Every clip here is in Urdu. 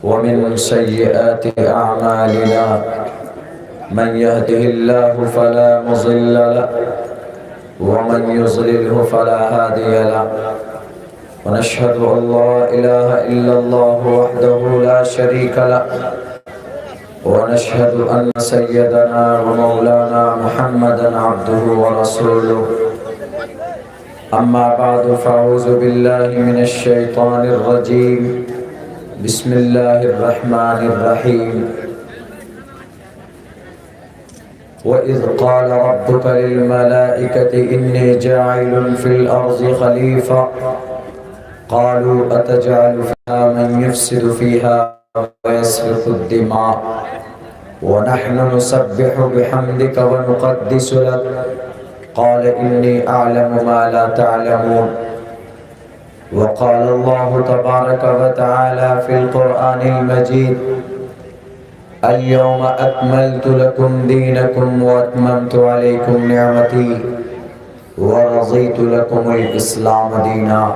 ومن سيئات أعمالنا من يهده الله فلا مضل له ومن يضلله فلا هادي له ونشهد أن لا إله إلا الله وحده لا شريك له ونشهد أن سيدنا ومولانا محمدا عبده ورسوله أما بعد فأعوذ بالله من الشيطان الرجيم بسم الله الرحمن الرحيم وإذ قال ربك للملائكة إني جاعل في الأرض خليفة قالوا أتجعل فيها من يفسد فيها ويسفك الدماء ونحن نسبح بحمدك ونقدس لك قال إني أعلم ما لا تعلمون وقال الله تبارك وتعالى في القرآن المجيد اليوم أكملت لكم دينكم وأتممت عليكم نعمتي ورضيت لكم الإسلام دينا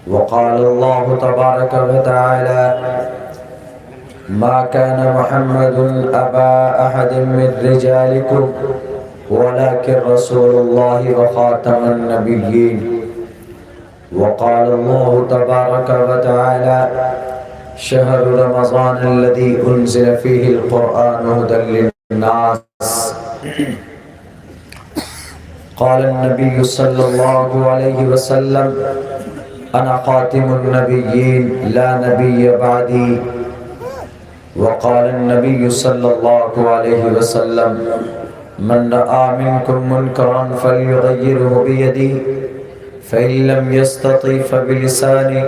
وقال الله تبارك وتعالى ما كان محمد أبا أحد من رجالكم ولكن رسول الله وخاتم النبيين وقال الله تبارك وتعالى شهر رمضان الذي أنزل فيه القرآن هدى للناس قال النبي صلى الله عليه وسلم أنا خاتم النبيين لا نبي بعدي وقال النبي صلى الله عليه وسلم من رأى منكم منكرا فليغيره بيده فإن لم يستطع فبلسانه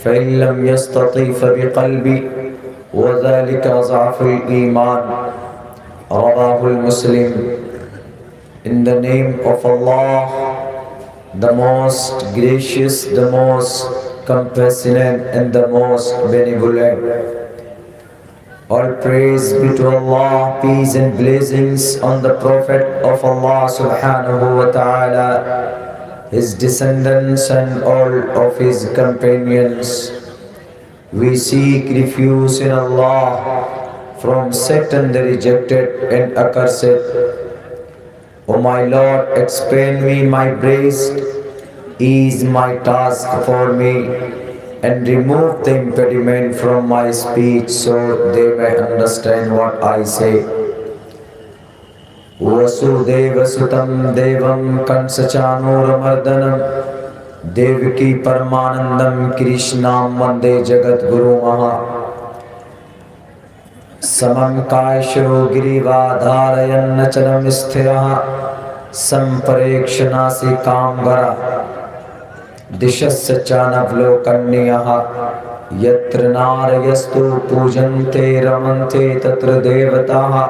فإن لم يستطع فبقلبه وذلك ضعف الإيمان رواه المسلم. In the name of Allah, the most gracious, the most compassionate and the most benevolent. All praise be to Allah, peace and blessings on the Prophet of Allah subhanahu wa ta'ala, his descendants and all of his companions. We seek refuge in Allah from Satan the rejected and accursed. O my Lord, expand me my breast, ease my task for me, and remove the impediment from my speech so they may understand what I say. Vasudeva Sutam Devam Kansachanuramardanam Devaki Paramanandam Krishnam Vande Jagat Guru Maha Samam Kaisho Girivadharayan Nachalam Sthiraha Samparekshanasi Kamvara Dishasya Chanavlokanyaha Yatra Narayastu Pujante Ramante Tatra Devataha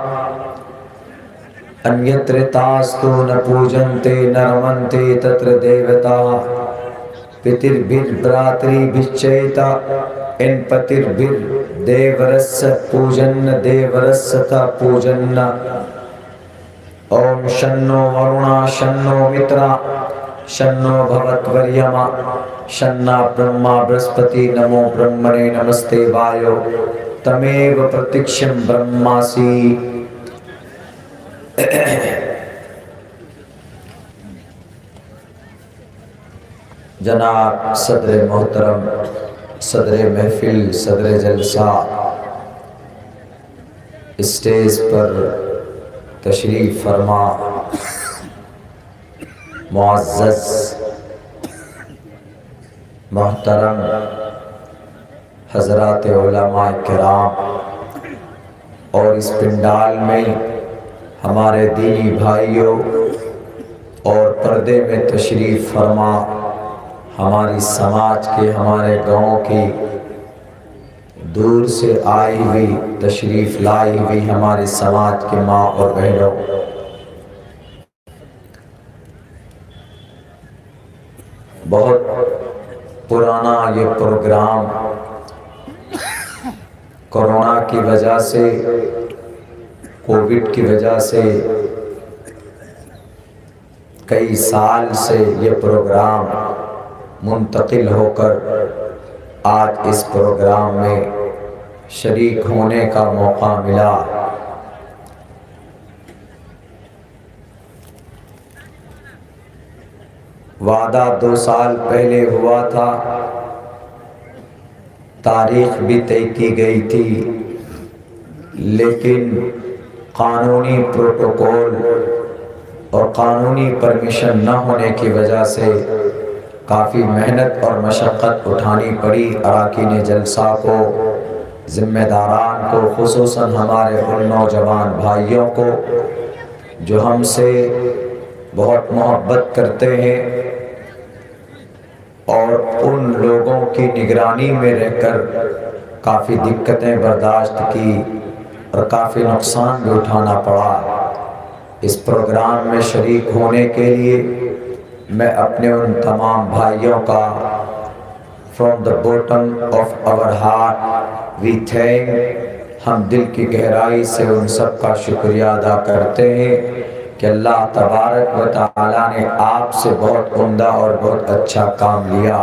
Anyatra Tastu Na Pujante Naramante Tatra Devataha Pitir Bir Bratri Bicheta In Patir Bir Devarasa Pujanna Devarasata Pujanna Om Shanno Varuna Shanno Mitra Shanno Bhavat Varyama Shanna Brahma Braspati Namo Brahmane Namaste Vayo Tameva Pratiksham Brahmasi. جناب صدر محترم صدر محفل صدر جلسہ اسٹیج پر تشریف فرما معزز محترم حضرات علماء کرام اور اس پنڈال میں ہمارے دینی بھائیوں اور پردے میں تشریف فرما ہماری سماج کے ہمارے گاؤں کی دور سے آئی ہوئی تشریف لائی ہوئی ہمارے سماج کے ماں اور بہنوں، بہت پرانا یہ پروگرام کورونا کی وجہ سے، کووڈ کی وجہ سے کئی سال سے یہ پروگرام منتقل ہو کر آج اس پروگرام میں شریک ہونے کا موقع ملا۔ وعدہ 2 سال پہلے ہوا تھا، تاریخ بھی طے کی گئی تھی، لیکن قانونی پروٹوکول اور قانونی پرمیشن نہ ہونے کی وجہ سے کافی محنت اور مشقت اٹھانی پڑی اراکین جلسہ کو، ذمہ داران کو، خصوصاً ہمارے ان نوجوان بھائیوں کو جو ہم سے بہت محبت کرتے ہیں، اور ان لوگوں کی نگرانی میں رہ کر کافی دقتیں برداشت کی اور کافی نقصان بھی اٹھانا پڑا۔ اس پروگرام میں شریک ہونے کے لیے میں اپنے ان تمام بھائیوں کا from the bottom of our heart we thank، ہم دل کی گہرائی سے ان سب کا شکریہ ادا کرتے ہیں کہ اللہ تبارک و تعالیٰ نے آپ سے بہت عمدہ اور بہت اچھا کام لیا۔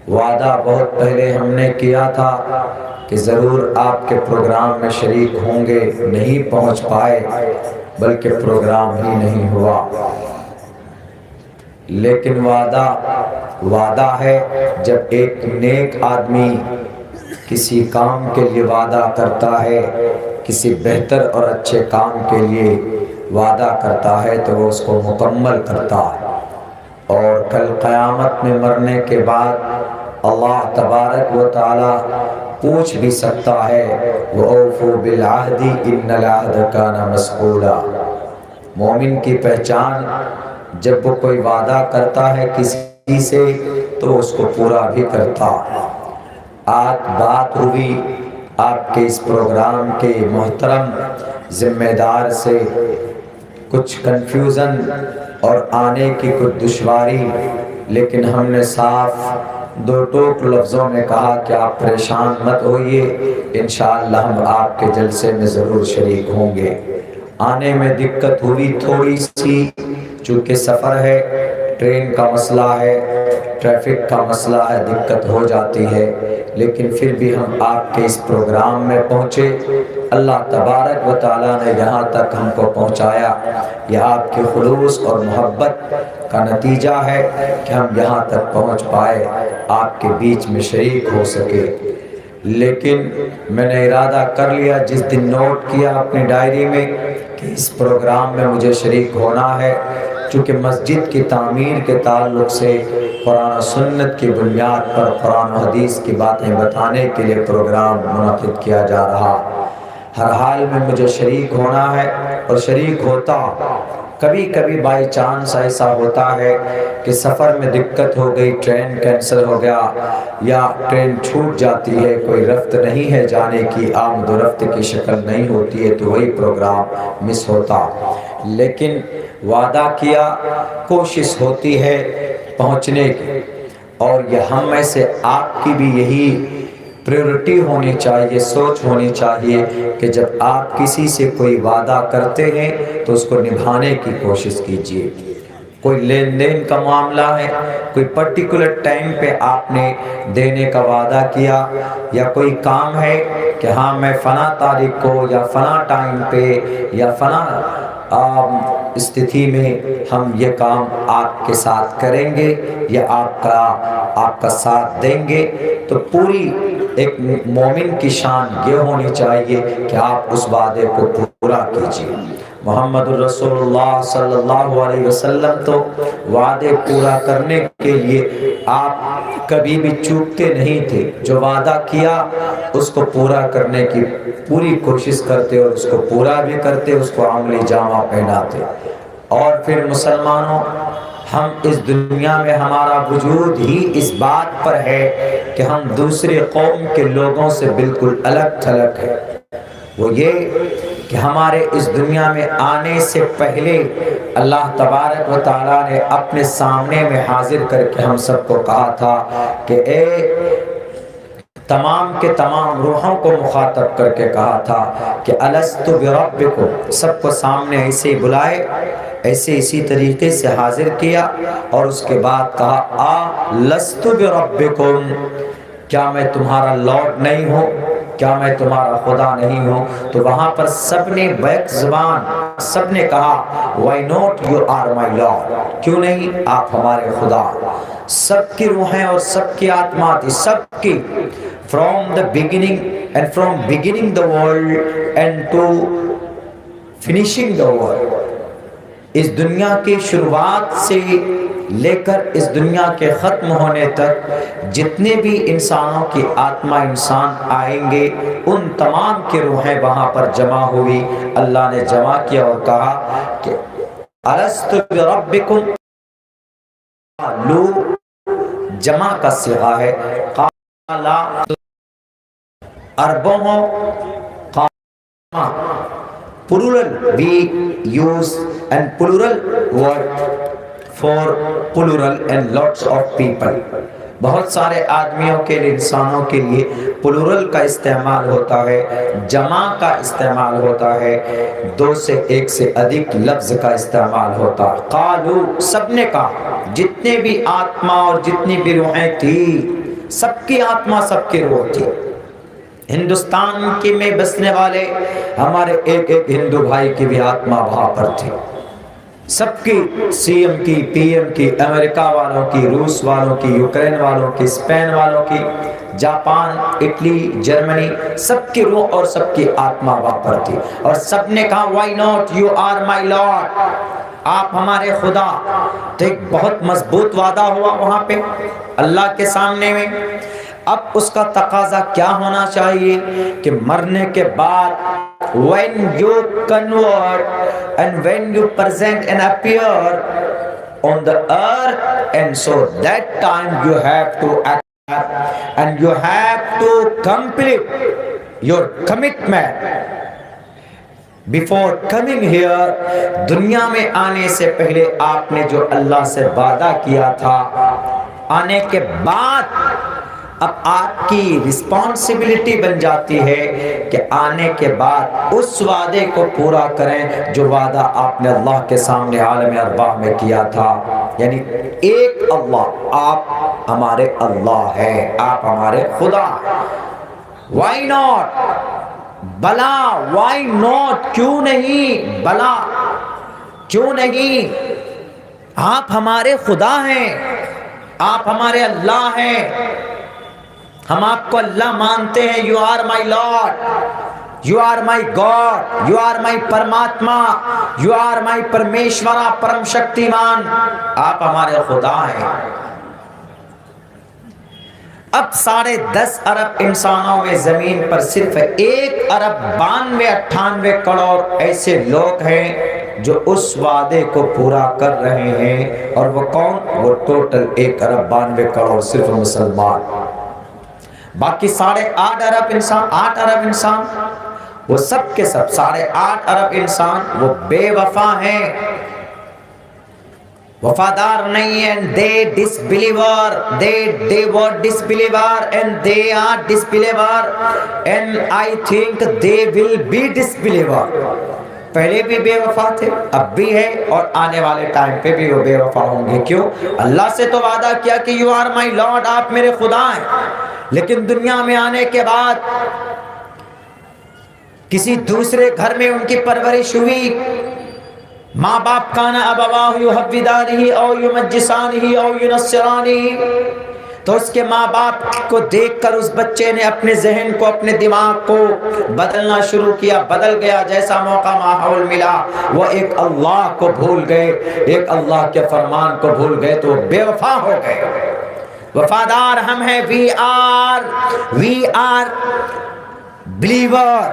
وعدہ بہت پہلے ہم نے کیا تھا کہ ضرور آپ کے پروگرام میں شریک ہوں گے، نہیں پہنچ پائے بلکہ پروگرام ہی نہیں ہوا، لیکن وعدہ ہے۔ جب ایک نیک آدمی کسی کام کے لیے وعدہ کرتا ہے، کسی بہتر اور اچھے کام کے لیے وعدہ کرتا ہے تو وہ اس کو مکمل کرتا ہے، اور کل قیامت میں مرنے کے بعد اللہ تبارک و تعالی پوچھ بھی سکتا ہے، وَأَوْفُوا بِالْعَهْدِ إِنَّ الْعَهْدَ كَانَ مَسْئُولًا۔ مومن کی پہچان جب وہ کوئی وعدہ کرتا ہے کسی سے تو اس کو پورا بھی کرتا۔ آج بات ہوئی آپ کے اس پروگرام کے محترم ذمہ دار سے، کچھ کنفیوژن اور آنے کی کچھ دشواری، لیکن ہم نے صاف 2 ٹوک لفظوں میں کہا کہ آپ پریشان مت ہوئیے، انشاءاللہ ہم آپ کے جلسے میں ضرور شریک ہوں گے۔ آنے میں دقت ہوئی تھوڑی سی، چونکہ سفر ہے، ٹرین کا مسئلہ ہے، ٹریفک کا مسئلہ ہے، دقت ہو جاتی ہے، لیکن پھر بھی ہم آپ کے اس پروگرام میں پہنچے۔ اللہ تبارک و تعالیٰ نے یہاں تک ہم کو پہنچایا، یہ آپ کے خلوص اور محبت کا نتیجہ ہے کہ ہم یہاں تک پہنچ پائے، آپ کے بیچ میں شریک ہو سکے۔ لیکن میں نے ارادہ کر لیا، جس دن نوٹ کیا اپنی ڈائری میں کہ اس پروگرام میں مجھے شریک ہونا ہے، چونکہ مسجد کی تعمیر کے تعلق سے قرآن و سنت کی بنیاد پر قرآن و حدیث کی باتیں بتانے کے لیے پروگرام منعقد کیا جا رہا، ہر حال میں مجھے شریک ہونا ہے اور شریک ہوتا۔ کبھی کبھی بائی چانس ایسا ہوتا ہے کہ سفر میں دقت ہو گئی، ٹرین کینسل ہو گیا یا ٹرین چھوٹ جاتی ہے، کوئی رفت نہیں ہے جانے کی، آمد و رفت کی شکل نہیں ہوتی ہے، تو وہی پروگرام مس ہوتا۔ لیکن وعدہ کیا، کوشش ہوتی ہے پہنچنے کی، اور یہ ہم میں سے آپ کی بھی یہی پریورٹی ہونی چاہیے، سوچ ہونی چاہیے کہ جب آپ کسی سے کوئی وعدہ کرتے ہیں تو اس کو نبھانے کی کوشش کیجیے۔ کوئی لین دین کا معاملہ ہے، کوئی پرٹیکولر ٹائم پہ آپ نے دینے کا وعدہ کیا، یا کوئی کام ہے کہ ہاں میں فلاں تاریخ کو یا فلاں ٹائم پہ یا فلاں استھتی میں ہم یہ کام آپ کے ساتھ کریں گے یا آپ کا ساتھ دیں گے، تو پوری ایک مومن کی شان یہ ہونی چاہیے کہ آپ اس وعدے کو پورا کیجیے۔ محمد الرسول اللہ صلی اللہ علیہ وسلم تو وعدے پورا کرنے کے لیے آپ کبھی بھی چوکتے نہیں تھے، جو وعدہ کیا اس کو پورا کرنے کی پوری کوشش کرتے اور اس کو پورا بھی کرتے، اس کو عملی جامہ پہناتے۔ اور پھر مسلمانوں، ہم اس دنیا میں ہمارا وجود ہی اس بات پر ہے کہ ہم دوسرے قوم کے لوگوں سے بالکل الگ تھلگ ہیں۔ وہ یہ کہ ہمارے اس دنیا میں آنے سے پہلے اللہ تبارک و تعالیٰ نے اپنے سامنے میں حاضر کر کے ہم سب کو کہا تھا کہ اے تمام کے تمام روحوں کو مخاطب کر کے کہا تھا کہ الست بربکم، سب کو سامنے ایسے بلائے، ایسے اسی طریقے سے حاضر کیا، اور اس کے بعد کہا لست بربکم، کیا میں تمہارا لارڈ نہیں ہوں، کیا میں تمہارا خدا نہیں ہوں؟ تو وہاں پر سب نے بیک زبان سب نے کہا why not you are my lord، کیوں نہیں آپ ہمارے خدا۔ سب کی روحیں اور سب کی آتما تھی، سب کی from the beginning and from beginning the world and to finishing the world، اس دنیا کی شروعات سے لے کر اس دنیا کے ختم ہونے تک جتنے بھی انسانوں کی آتما انسان آئیں گے، ان تمام کی روحیں وہاں پر جمع ہوئی۔ اللہ نے جمع کیا اور کہا کہ الست بربکم، قالو جمع کا صیغہ ہے، قالا اربوں ہوں، قاما plural we use and plural word for plural and lots of people، بہت سارے آدمیوں کے لیے، انسانوں کے لیے پلورل کا استعمال ہوتا ہے، جمع کا استعمال ہوتا ہے، دو سے ایک سے ادھک لفظ کا استعمال ہوتا ہے۔ قالو سب نے کہا، جتنے بھی آتما اور جتنی بھی روحیں تھی، سب کی آتما سب کی روح تھی۔ ہندوستان کی میں بسنے والے ہمارے ایک ایک ہندو بھائی کی بھی آتما وہاں پر تھی، سب کی، سی ایم کی، پی ایم کی، امریکہ والوں کی، روس والوں کی، یوکرین والوں کی، اسپین والوں کی، جاپان، اٹلی، جرمنی، سب کی روح اور سب کی آتما وہاں پر تھی، اور سب نے کہا why not you are my lord، آپ ہمارے خدا۔ تو ایک بہت مضبوط وعدہ ہوا وہاں پہ اللہ کے سامنے میں۔ اب اس کا تقاضا کیا ہونا چاہیے کہ مرنے کے بعد when you convert and when you present and appear on the earth, and so that time you have to accept and you have to complete your commitment before coming here۔ دنیا میں آنے سے پہلے آپ نے جو اللہ سے وعدہ کیا تھا، آنے کے بعد اب آپ کی رسپانسبلٹی بن جاتی ہے کہ آنے کے بعد اس وعدے کو پورا کریں جو وعدہ آپ نے اللہ کے سامنے عالم ارواح میں کیا تھا، یعنی ایک اللہ، آپ ہمارے اللہ ہیں، آپ ہمارے خدا ہیں۔ why not، بلا، why not، کیوں نہیں، بلا کیوں نہیں، آپ ہمارے خدا ہیں، آپ ہمارے اللہ ہیں، ہم آپ کو اللہ مانتے ہیں۔ You are my Lord, you are my God, you are my Parmatma, you are مائی پرمیشورا، پرم شکتیمان، آپ ہمارے خدا ہیں۔ اب 10.5 ارب انسانوں میں زمین پر صرف 1.92 کروڑ ایسے لوگ ہیں جو اس وعدے کو پورا کر رہے ہیں، اور وہ کون؟ وہ ٹوٹل 1.92 کروڑ صرف مسلمان۔ باقی 8.5 ارب انسان، 8 ارب انسان، وہ سب کے سب 8.5 ارب انسان وہ بے وفا ہیں، وفادار نہیں ہیں۔ they disbeliever، they were disbeliever and they are disbeliever and I think they will be disbeliever۔ پہلے بھی بے وفا تھے، اب بھی ہے، اور آنے والے ٹائم پہ بھی وہ بے وفا ہوں گے۔ کیوں؟ اللہ سے تو وعدہ کیا کہ یو آر مائی لارڈ، آپ میرے خدا ہیں، لیکن دنیا میں آنے کے بعد کسی دوسرے گھر میں ان کی پرورش ہوئی، ماں باپ کانا ابواہ یحودانہ او یمجسانہ او ینصرانہ، تو اس کے ماں باپ کو دیکھ کر اس بچے نے اپنے ذہن کو، اپنے دماغ کو بدلنا شروع کیا، بدل گیا، جیسا موقع ماحول ملا وہ ایک اللہ کو بھول گئے، ایک اللہ کے فرمان کو بھول گئے، تو بے وفا ہو گئے۔ وفادار ہم ہیں، وی آر بلیور،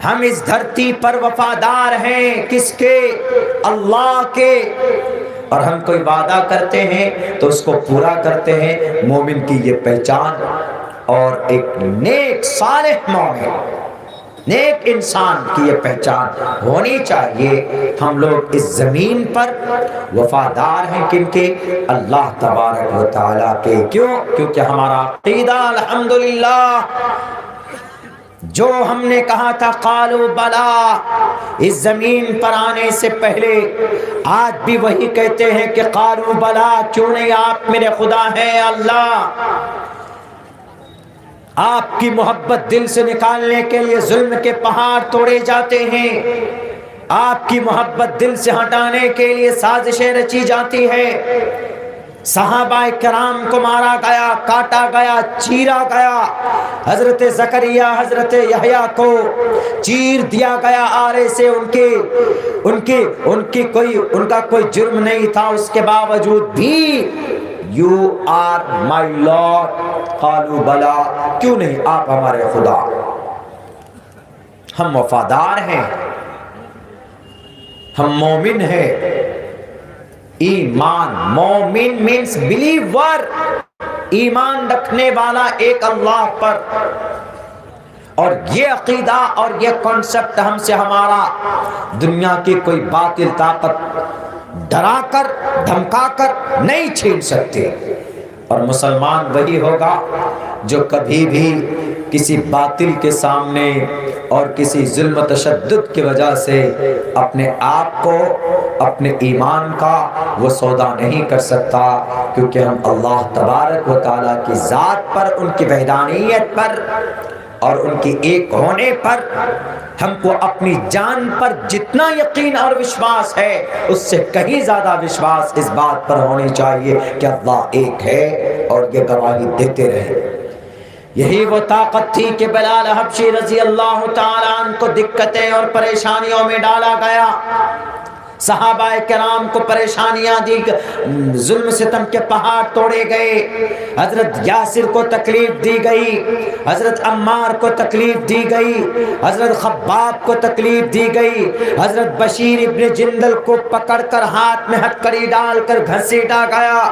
ہم اس دھرتی پر وفادار ہیں، کس کے؟ اللہ کے، اور ہم کوئی وعدہ کرتے ہیں تو اس کو پورا کرتے ہیں۔ مومن کی یہ پہچان، اور ایک نیک صالح مومن نیک انسان کی یہ پہچان ہونی چاہیے۔ ہم لوگ اس زمین پر وفادار ہیں کن کے؟ اللہ تبارک و تعالیٰ کے۔ کیوں؟ کیونکہ ہمارا عقیدہ الحمدللہ جو ہم نے کہا تھا قالوا بلا اس زمین پر آنے سے پہلے، آج بھی وہی کہتے ہیں کہ قالوا بلا، کیوں نہیں آپ میرے خدا ہیں اللہ۔ آپ کی محبت دل سے نکالنے کے لیے ظلم کے پہاڑ توڑے جاتے ہیں، آپ کی محبت دل سے ہٹانے کے لیے سازشیں رچی جاتی ہے۔ صحابہ کرام کو مارا گیا، کاٹا گیا، چیرا گیا۔ حضرت زکریا حضرت یحییٰ کو چیر دیا گیا آرے سے، ان کا کوئی جرم نہیں تھا، اس کے باوجود بھی یو آر مائی لارڈ قالوا بلا، کیوں نہیں آپ ہمارے خدا۔ ہم وفادار ہیں، ہم مومن ہیں۔ ایمان، مومن مینس بلیور، ایمان رکھنے والا ایک اللہ پر۔ اور یہ عقیدہ اور یہ کانسیپٹ ہم سے ہمارا دنیا کی کوئی باطل طاقت ڈرا کر دھمکا کر نہیں چھین سکتے۔ اور مسلمان وہی ہوگا جو کبھی بھی کسی باطل کے سامنے اور کسی ظلم و تشدد کی وجہ سے اپنے آپ کو، اپنے ایمان کا وہ سودا نہیں کر سکتا، کیونکہ ہم اللہ تبارک و تعالیٰ کی ذات پر، ان کی وحدانیت پر اور ان کی ایک ہونے پر ہم کو اپنی جان پر جتنا یقین اور وشواس ہے، اس سے کہیں زیادہ وشواس اس بات پر ہونی چاہیے کہ اللہ ایک ہے، اور یہ گواہی دیتے رہے۔ یہی وہ طاقت تھی کہ بلال حبشی رضی اللہ تعالیٰ عنہ کو دقتیں اور پریشانیوں میں ڈالا گیا، صحابہ کرام کو پریشانیاں دی، ظلم ستم کے پہاڑ توڑے گئے، حضرت یاسر کو تکلیف دی گئی، حضرت عمار کو تکلیف دی گئی، حضرت خباب کو تکلیف دی گئی، حضرت بشیر ابن جندل کو پکڑ کر ہاتھ میں ہتکڑی ڈال کر گھسیٹا گیا۔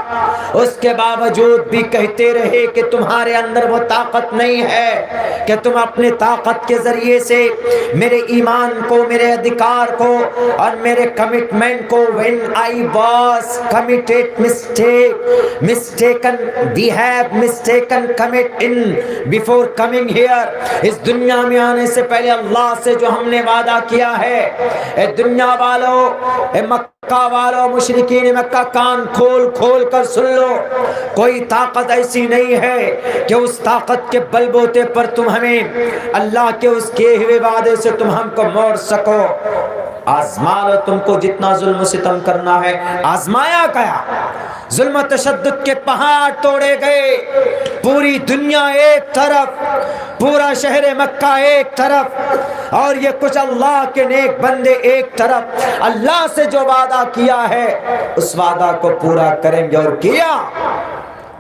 اس کے باوجود بھی کہتے رہے کہ تمہارے اندر وہ طاقت نہیں ہے کہ تم اپنے طاقت کے ذریعے سے میرے ایمان کو، میرے ادھکار کو اور میرے کمٹمنٹ کو، when I was committed mistaken, we have mistaken commit in before coming here، اس دنیا میں آنے سے پہلے اللہ سے جو ہم نے وعدہ کیا ہے، اے دنیا والوں، اے مکہ والوں، مشرکین مکہ، کان کھول کھول کر سن لو، کوئی طاقت ایسی نہیں ہے کہ اس طاقت کے بل بوتے پر تم ہمیں اللہ کے اس کیے ہوئے وعدے سے تم ہم کو موڑ سکو۔ آزما لو، تم کو جتنا ظلم و ستم کرنا ہے آزمایا گیا، ظلم و تشدد کے پہاڑ توڑے گئے، پوری دنیا ایک طرف، پورا شہر مکہ ایک طرف، اور یہ کچھ اللہ کے نیک بندے ایک طرف۔ اللہ سے جو وعدہ کیا ہے اس وعدہ کو پورا کریں گے، اور کیا۔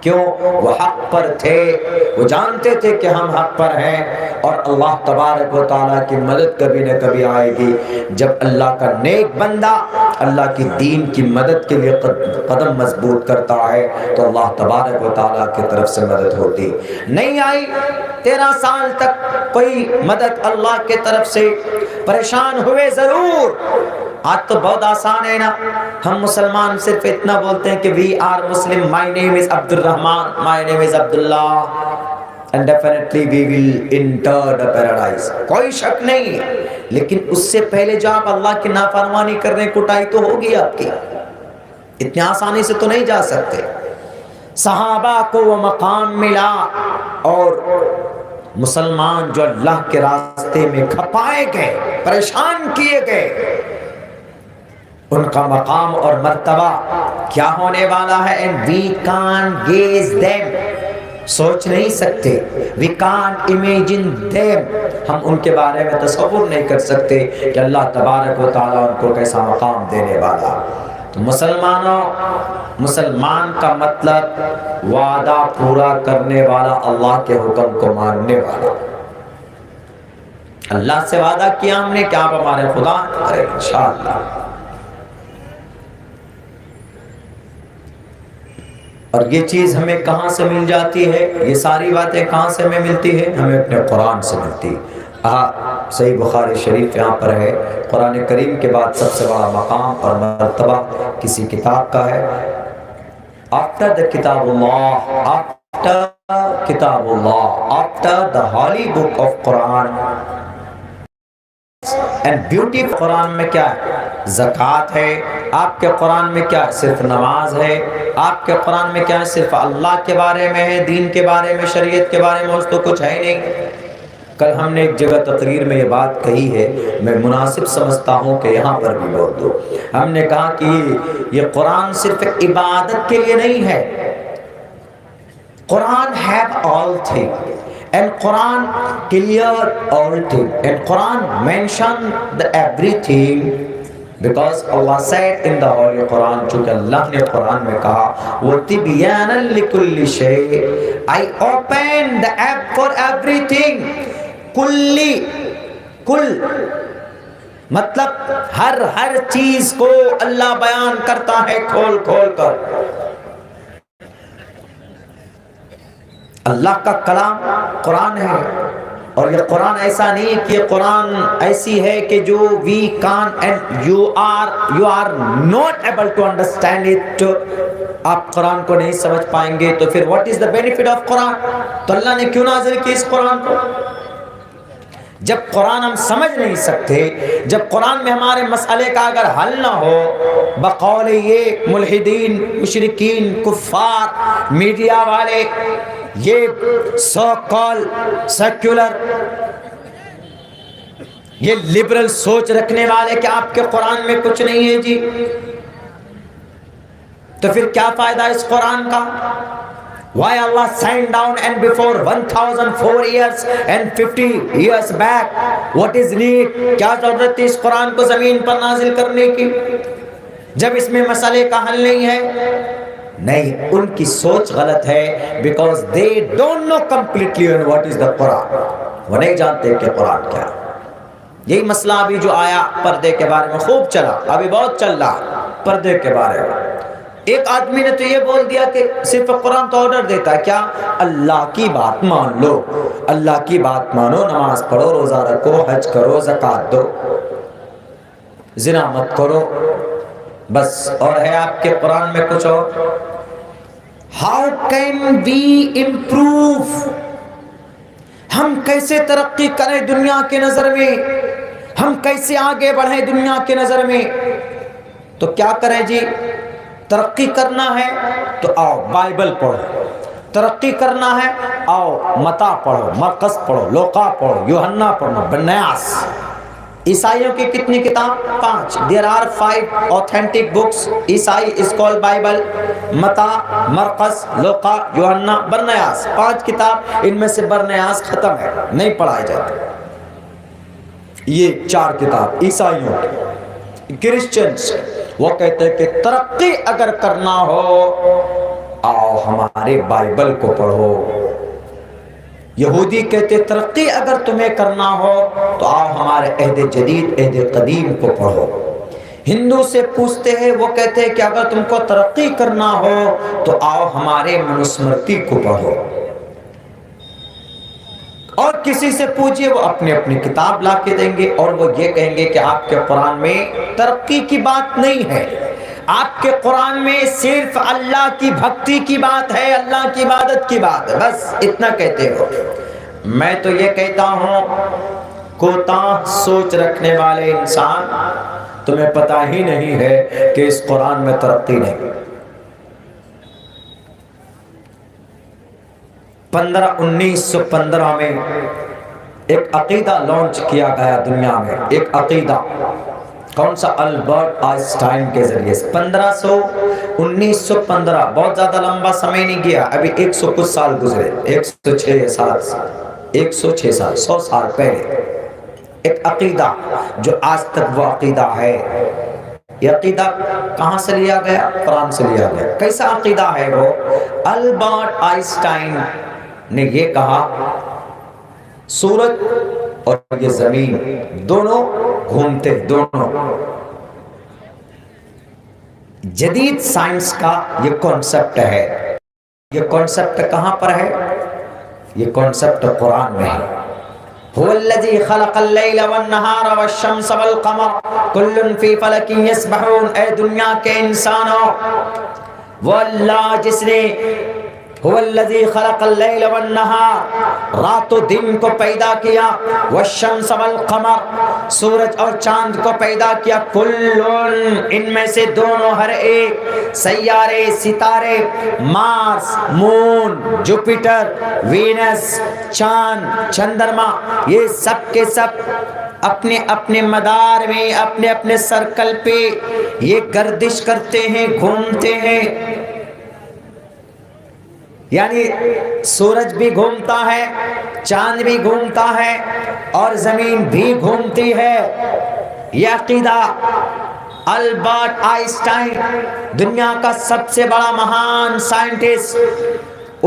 کیوں؟ وہ حق پر تھے، وہ جانتے تھے کہ ہم حق پر ہیں، اور اللہ تبارک و تعالیٰ کی مدد کبھی نہ کبھی آئے گی۔ جب اللہ کا نیک بندہ اللہ کی دین کی مدد کے لیے قدم مضبوط کرتا ہے تو اللہ تبارک و تعالیٰ کی طرف سے مدد ہوتی۔ نہیں آئی 13 سال تک کوئی مدد اللہ کی طرف سے، پریشان ہوئے ضرور۔ آج تو بہت آسان ہے نا، ہم مسلمان صرف اتنا بولتے ہیں کہ وی آر مسلم، مائی نیم از عبد الرحمن، مائی نیم از عبداللہ، and definitely we will enter the paradise، کوئی شک نہیں۔ لیکن اس سے پہلے جو آپ اللہ کی نافرمانی کر رہے ہیں، کٹائی تو ہوگی آپ کی، اتنی آسانی سے تو نہیں جا سکتے۔ صحابہ کو وہ مقام ملا، اور مسلمان جو اللہ کے راستے میں کھپائے گئے، پریشان کیے گئے، ان کا مقام اور مرتبہ کیا ہونے والا ہے۔ and we can't gaze them، سوچ نہیں سکتے، we can't imagine them، ہم ان کے بارے میں تصور نہیں کر سکتے کہ اللہ تبارک و تعالیٰ ان کو کیسا مقام دینے والا۔ تو مسلمانوں، مسلمان کا مطلب وعدہ پورا کرنے والا، اللہ کے حکم کو ماننے والا۔ اللہ سے وعدہ کیا ہم نے کہ آپ ہمارے خدا ہیں، انشاءاللہ۔ اور یہ چیز ہمیں کہاں سے مل جاتی ہے؟ یہ ساری باتیں کہاں سے ہمیں ملتی ہے؟ ہمیں اپنے قرآن سے ملتی ہے۔ صحیح بخاری شریف یہاں پر ہے، قرآن کریم کے بعد سب سے بڑا مقام اور مرتبہ کسی کتاب کا ہے. After the kitab Allah, after kitab Allah, after the holy book of Quran, and beauty قرآن میں کیا ہے؟ زکوٰۃ ہے. آپ کے قرآن میں کیا ہے؟ صرف نماز ہے. آپ کے قرآن میں کیا ہے؟ صرف اللہ کے بارے میں ہے، دین کے بارے میں، شریعت کے بارے میں، اس تو کچھ ہے نہیں. کل ہم نے ایک جگہ تقریر میں یہ بات کہی ہے، میں مناسب سمجھتا ہوں کہ یہاں پر بھی بول دو. ہم نے کہا کہ یہ قرآن صرف عبادت کے لیے نہیں ہے. قرآن have all things and Quran clear all things and Quran mention the everything because Allah said in the Holy Quran, چونکہ اللہ نے قرآن میں کہا وَتِبْيَانًا لِكُلِّ شَيْءٍ, I open the app for everything. کل مطلب ہر چیز کو اللہ بیان کرتا ہے کھول کھول کر. اللہ کا کلام قرآن ہے، اور یہ قرآن ایسا نہیں کہ یہ قرآن ایسی ہے کہ جو we can't and you are not able to understand it. آپ قرآن کو نہیں سمجھ پائیں گے تو پھر what is the benefit of قرآن؟ تو اللہ نے کیوں نازل کی اس قرآن کو؟ جب قرآن ہم سمجھ نہیں سکتے، جب قرآن میں ہمارے مسئلے کا اگر حل نہ ہو، بقول یہ ملحدین، مشرکین، کفار، میڈیا والے، یہ سو کال سیکولر، یہ لبرل سوچ رکھنے والے کہ آپ کے قرآن میں کچھ نہیں ہے جی، تو پھر کیا فائدہ اس قرآن کا؟ Why Allah sent down and before 1004 years and 50 years back, what is need? کیا ضرورت تھی اس قرآن کو زمین پر نازل کرنے کی جب اس میں مسئلے کا حل نہیں ہے؟ نہیں، ان کی سوچ غلط ہے because they don't know completely what is the Quran. وہ نہیں جانتے کہ قرآن کیا. یہی مسئلہ ابھی جو آیا پردے کے بارے میں خوب چلا، ابھی بہت چل رہا پردے کے بارے میں. ایک آدمی نے تو یہ بول دیا کہ صرف قرآن تو آرڈر دیتا ہے، کیا؟ اللہ کی بات مان لو، اللہ کی بات مانو، نماز پڑھو، روزہ رکھو، حج کرو، زکوٰۃ دو، زنا مت کرو، بس. اور ہے آپ کے قرآن میں کچھ اور؟ How can we improve؟ ہم کیسے ترقی کریں دنیا کے نظر میں، ہم کیسے آگے بڑھیں دنیا کے نظر میں؟ تو کیا کریں جی؟ ترقی کرنا ہے تو آؤ بائبل پڑھو، ترقی کرنا ہے آؤ متا پڑھو، مرقس پڑھو، لوقا پڑھو، یوحنا پڑھو، بنیاس. عیسائیوں کی کتنی کتاب؟ 5. There are 5 authentic books. عیسائی is called Bible. متا، مرقس، لوقا، یوحنا، برنیاس، 5 کتاب. ان میں سے برنیاس ختم ہے، نہیں پڑھائی جاتی. یہ 4 کتاب عیسائیوں کی. کرسچنز وہ کہتے ہیں کہ ترقی اگر کرنا ہو آؤ ہمارے بائبل کو پڑھو. یہودی کہتے ترقی اگر تمہیں کرنا ہو تو آؤ ہمارے عہد جدید عہد قدیم کو پڑھو. ہندو سے پوچھتے ہیں، وہ کہتے ہیں کہ اگر تم کو ترقی کرنا ہو تو آؤ ہمارے منوسمرتی کو پڑھو. اور کسی سے پوچھئے وہ اپنی اپنی کتاب لا کے دیں گے، اور وہ یہ کہیں گے کہ آپ کے قرآن میں ترقی کی بات نہیں ہے، آپ کے قرآن میں صرف اللہ کی بھکتی کی بات ہے، اللہ کی عبادت کی بات ہے، بس اتنا کہتے ہو. میں تو یہ کہتا ہوں کوتاہ سوچ رکھنے والے انسان، تمہیں پتہ ہی نہیں ہے کہ اس قرآن میں ترقی نہیں. 1915 میں ایک عقیدہ لانچ کیا گیا دنیا میں، ایک عقیدہ. کون سا؟ البرٹ آئنسٹائن کے ذریعے سے. 1915 بہت زیادہ لمبا سمے نہیں گیا، ابھی 100 کچھ سال گزرے، 106 سال 100 سال پہلے ایک عقیدہ جو آج تک وہ عقیدہ ہے. یہ عقیدہ کہاں سے لیا گیا؟ قرآن سے لیا گیا. کیسا عقیدہ ہے وہ؟ البرٹ آئنسٹائن نے یہ کہا سورج اور یہ زمین دونوں گھومتے، دونوں. جدید سائنس کا یہ کانسیپٹ ہے. یہ کانسیپٹ کہاں پر ہے؟ یہ کانسیپٹ قرآن میں ہے. هو الذي خلق الليل والنهار والشمس والقمر كل في فلك يسبحون. اے دنیا کے انسانوں، وہ اللہ جس نے هو الذي خلق الليل والنهار، رات و دن کو پیدا کیا، والشمس والقمر، سورج اور چاند کو پیدا کیا، کل ان میں سے دونوں ہر ایک، سیارے، ستارے، مارس، مون، جوپیٹر، وینس، چاند، چندرما، یہ سب کے سب اپنے اپنے مدار میں، اپنے اپنے سرکل پہ یہ گردش کرتے ہیں، گھومتے ہیں. یعنی سورج بھی گھومتا ہے، چاند بھی گھومتا ہے، اور زمین بھی گھومتی ہے. یہ عقیدہ البرٹ آئنسٹائن، دنیا کا سب سے بڑا مہان سائنٹسٹ،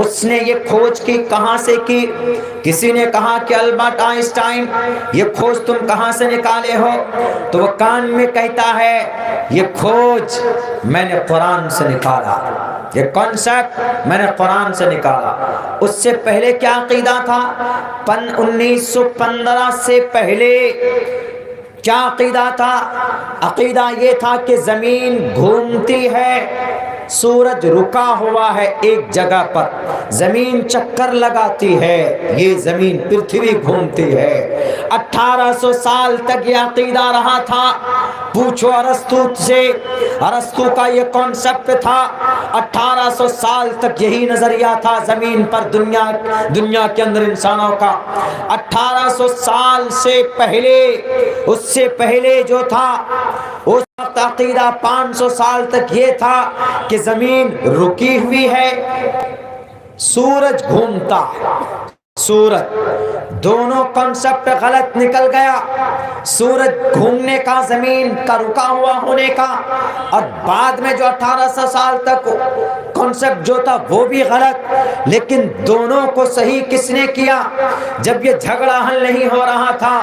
اس نے یہ کھوج کی. کہاں سے کی؟ کسی نے کہا کہ البرٹ آئنسٹائن یہ کھوج تم کہاں سے نکالے ہو؟ تو وہ کان میں کہتا ہے یہ کھوج میں نے قرآن سے نکالا، یہ کانسیپٹ میں نے قرآن سے نکالا. اس سے پہلے کیا عقیدہ تھا؟ 1915 سے پہلے کیا عقیدہ تھا؟ عقیدہ یہ تھا کہ زمین گھومتی ہے، سورج رکا ہوا ہے ایک جگہ پر، زمین چکر لگاتی ہے، یہ زمین پرتھوی گھومتی ہے. 1800 سال تک یہ عقیدہ رہا تھا. پوچھو ارسطو سے، ارسطو کا یہ کانسیپٹ تھا. 1800 سال تک یہی نظریہ تھا زمین پر، دنیا کے اندر انسانوں کا. 1800 سال سے پہلے، اس سے پہلے جو تھا اس وقت عقیدہ 500 سال تک یہ تھا کہ زمین رکی ہوئی ہے، سورج گھومتا ہے. سورج، دونوں کنسپٹ غلط نکل گیا. سورج گھومنے کا، زمین کا رکا ہوا ہونے کا، اور بعد میں جو 1800 سال تک کنسپٹ جو تھا وہ بھی غلط. لیکن دونوں کو صحیح کس نے کیا؟ جب یہ جھگڑا حل نہیں ہو رہا تھا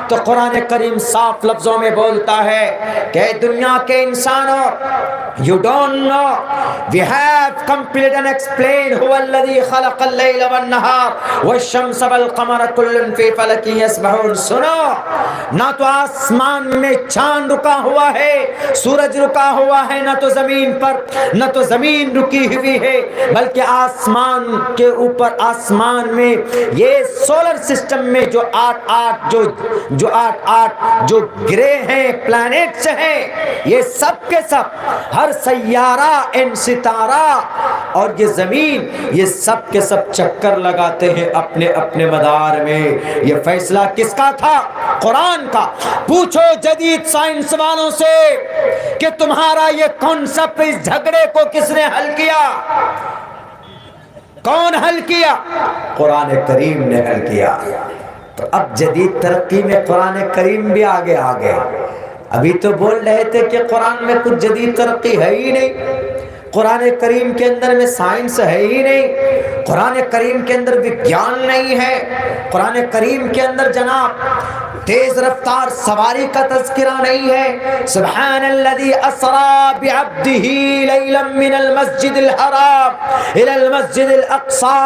تو قرآن کریم صاف لفظوں میں بولتا ہے کہ دنیا کے انسانوں، you don't know, we have completed and explained هو الذي خلق الليل والنهار والشمس والقمر كل في فلك يسبحون. سنو، نہ تو آسمان میں چاند رکا ہوا ہے، سورج رکا ہوا ہے، نہ تو زمین پر، نہ تو زمین رکی ہوئی ہے، بلکہ آسمان کے اوپر، آسمان میں یہ سولر سسٹم میں جو آٹھ گرہ ہیں، پلانٹس ہیں، یہ سب کے سب، ہر سیارہ، ان ستارہ اور یہ زمین، یہ سب کے سب چکر لگاتے ہیں اپنے اپنے مدار میں. یہ فیصلہ کس کا تھا؟ قرآن کا. پوچھو جدید سائنس والوں سے کہ تمہارا یہ کانسیپٹ، اس جھگڑے کو کس نے حل کیا؟ کون حل کیا؟ قرآن کریم نے حل کیا. تو اب جدید ترقی میں قرآن کریم بھی آگے آ گیا. ابھی تو بول رہے تھے کہ قرآن میں کچھ جدید ترقی ہے ہی نہیں، قرآن کریم کے اندر میں سائنس ہے ہی نہیں، قرآن کریم کے اندر وگیان نہیں ہے، قرآن کریم کے اندر جناب تیز رفتار سواری کا تذکرہ نہیں ہے. سبحان الذي اسرا بعبده ليلا من المسجد الحرام الى المسجد الاقصى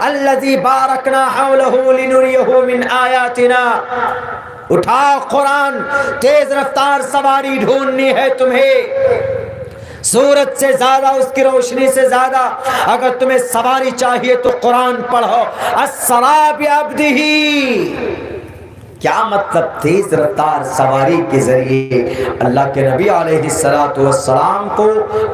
الذي باركنا حوله لنريه من آیاتنا. اٹھاؤ قرآن، تیز رفتار سواری ڈھونڈنی ہے تمہیں، سورج سے زیادہ، اس کی روشنی سے زیادہ اگر تمہیں سواری چاہیے تو قرآن پڑھو. اسرا بعبدہ، کیا مطلب؟ تیز رفتار سواری کے ذریعے اللہ کے نبی علیہ السلام کو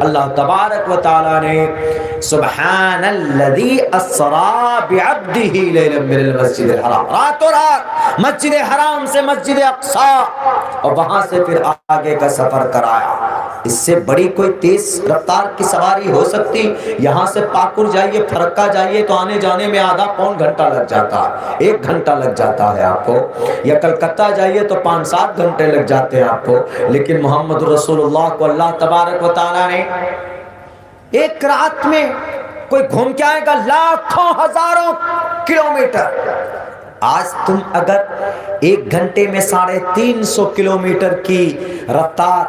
اللہ تبارک و تعالی نے سبحان الذی اسرا بعبدہ لیلا من المسجد الحرام، راتوں رات مسجد حرام سے مسجد اقصی، اور وہاں سے پھر آگے کا سفر کرایا. اس سے بڑی کوئی تیز رفتار کی سواری ہو سکتی؟ یہاں سے پاکور جائیے، پھرکا جائیے تو آنے جانے میں آدھا پون گھنٹہ لگ جاتا ہے، 1 گھنٹہ لگ جاتا ہے آپ کو. یا کلکتہ جائیے تو 5-7 گھنٹے لگ جاتے ہیں آپ کو. لیکن محمد رسول اللہ کو اللہ تبارک و تعالیٰ نے ایک رات میں کوئی گھوم کے آئے گا لاکھوں ہزاروں کلومیٹر. آج تم اگر 1 گھنٹے میں 350 کلومیٹر کی رفتار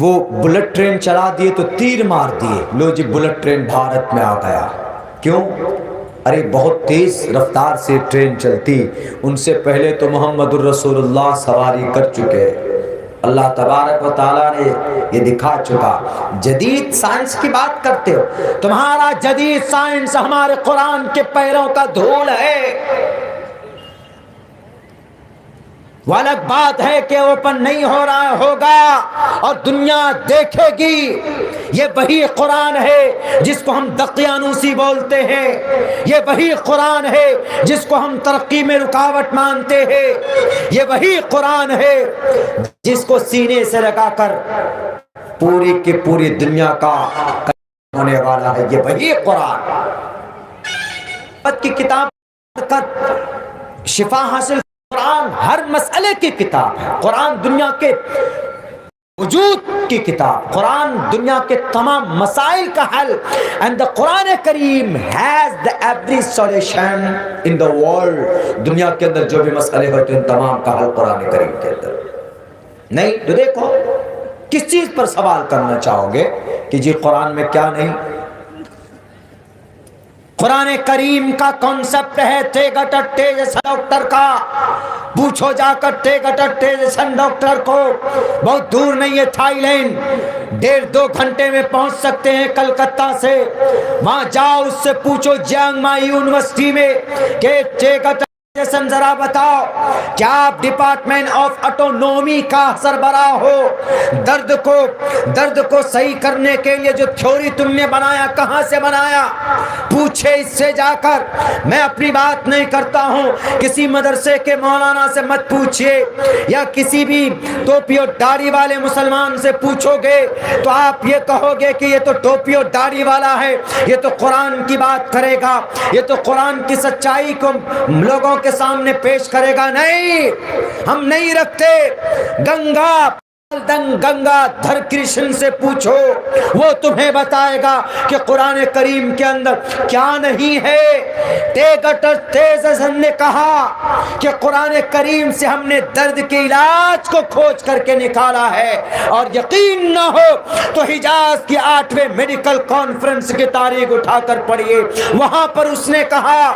وہ بلٹ ٹرین چلا دیے تو تیر مار دیے، لو جی بلٹ ٹرین بھارت میں آ گیا. کیوں؟ ارے بہت تیز رفتار سے ٹرین چلتی، ان سے پہلے تو محمد الرسول اللہ سواری کر چکے۔ اللہ تبارک و تعالیٰ نے یہ دکھا چکا۔ جدید سائنس کی بات کرتے ہو، تمہارا جدید سائنس ہمارے قرآن کے پیروں کا دھول ہے۔ وہ الگ بات ہے کہ اوپن نہیں ہو رہا ہوگا اور دنیا دیکھے گی۔ یہ وہی قرآن ہے جس کو ہم دقیانوسی بولتے ہیں، یہ وہی قرآن ہے جس کو ہم ترقی میں رکاوٹ مانتے ہیں، یہ وہی قرآن ہے جس کو سینے سے لگا کر پوری کی پوری دنیا کا ہونے والا ہے۔ یہ وہی قرآن کی کتاب کا شفا حاصل، قرآن ہر مسئلے کی کتاب ہے، قرآن دنیا کے وجود کی کتاب، قرآن دنیا کے تمام مسائل کا حل، and the Quran cream has the every solution in the world۔ دنیا کے اندر جو بھی مسئلے ہوتے ہیں ان تمام کا حل قرآن کریم کے اندر۔ نہیں تو دیکھو کس چیز پر سوال کرنا چاہو گے کہ جی قرآن میں کیا نہیں؟ قرآن کریم کا کانسیپٹ ہے ٹیجسن ڈاکٹر کا، پوچھو جا کر ٹیجسن ڈاکٹر کو، بہت دور نہیں ہے، تھائی لینڈ، 1.5-2 گھنٹے میں پہنچ سکتے ہیں کلکتہ سے۔ وہاں جاؤ، اس سے پوچھو جیانگ مائی یونیورسٹی میں کہ ٹیجسن ذرا بتاؤ کیا آپ ڈپارٹمنٹ آف آٹونومی کا سربراہ ہو؟ درد کو صحیح کرنے کے لیے جو تھیوری تم نے بنایا کہاں سے بنایا؟ پوچھے اس سے جا کر۔ میں اپنی بات نہیں کرتا ہوں، کسی مدرسے کے مولانا سے مت پوچھئے، یا کسی بھی ٹوپی اور داڑھی والے مسلمان سے پوچھو گے تو آپ یہ کہو گے کہ یہ تو ٹوپی اور داڑھی والا ہے، یہ تو قرآن کی بات کرے گا، یہ تو قرآن کی سچائی کو لوگوں کے سامنے پیش کرے گا۔ نہیں، ہم نہیں رکھتے۔ گنگا دھر کرشن سے پوچھو، وہ تمہیں بتائے گا کہ قرآن کریم کے اندر کیا نہیں ہے۔ ٹیجسن نے کہا کہ قرآن کریم سے ہم نے درد کے علاج کو کھوج کر کے نکالا ہے، اور یقین نہ ہو تو حجاز کی 8ویں میڈیکل کانفرنس کی تاریخ اٹھا کر پڑھیے، وہاں پر اس نے کہا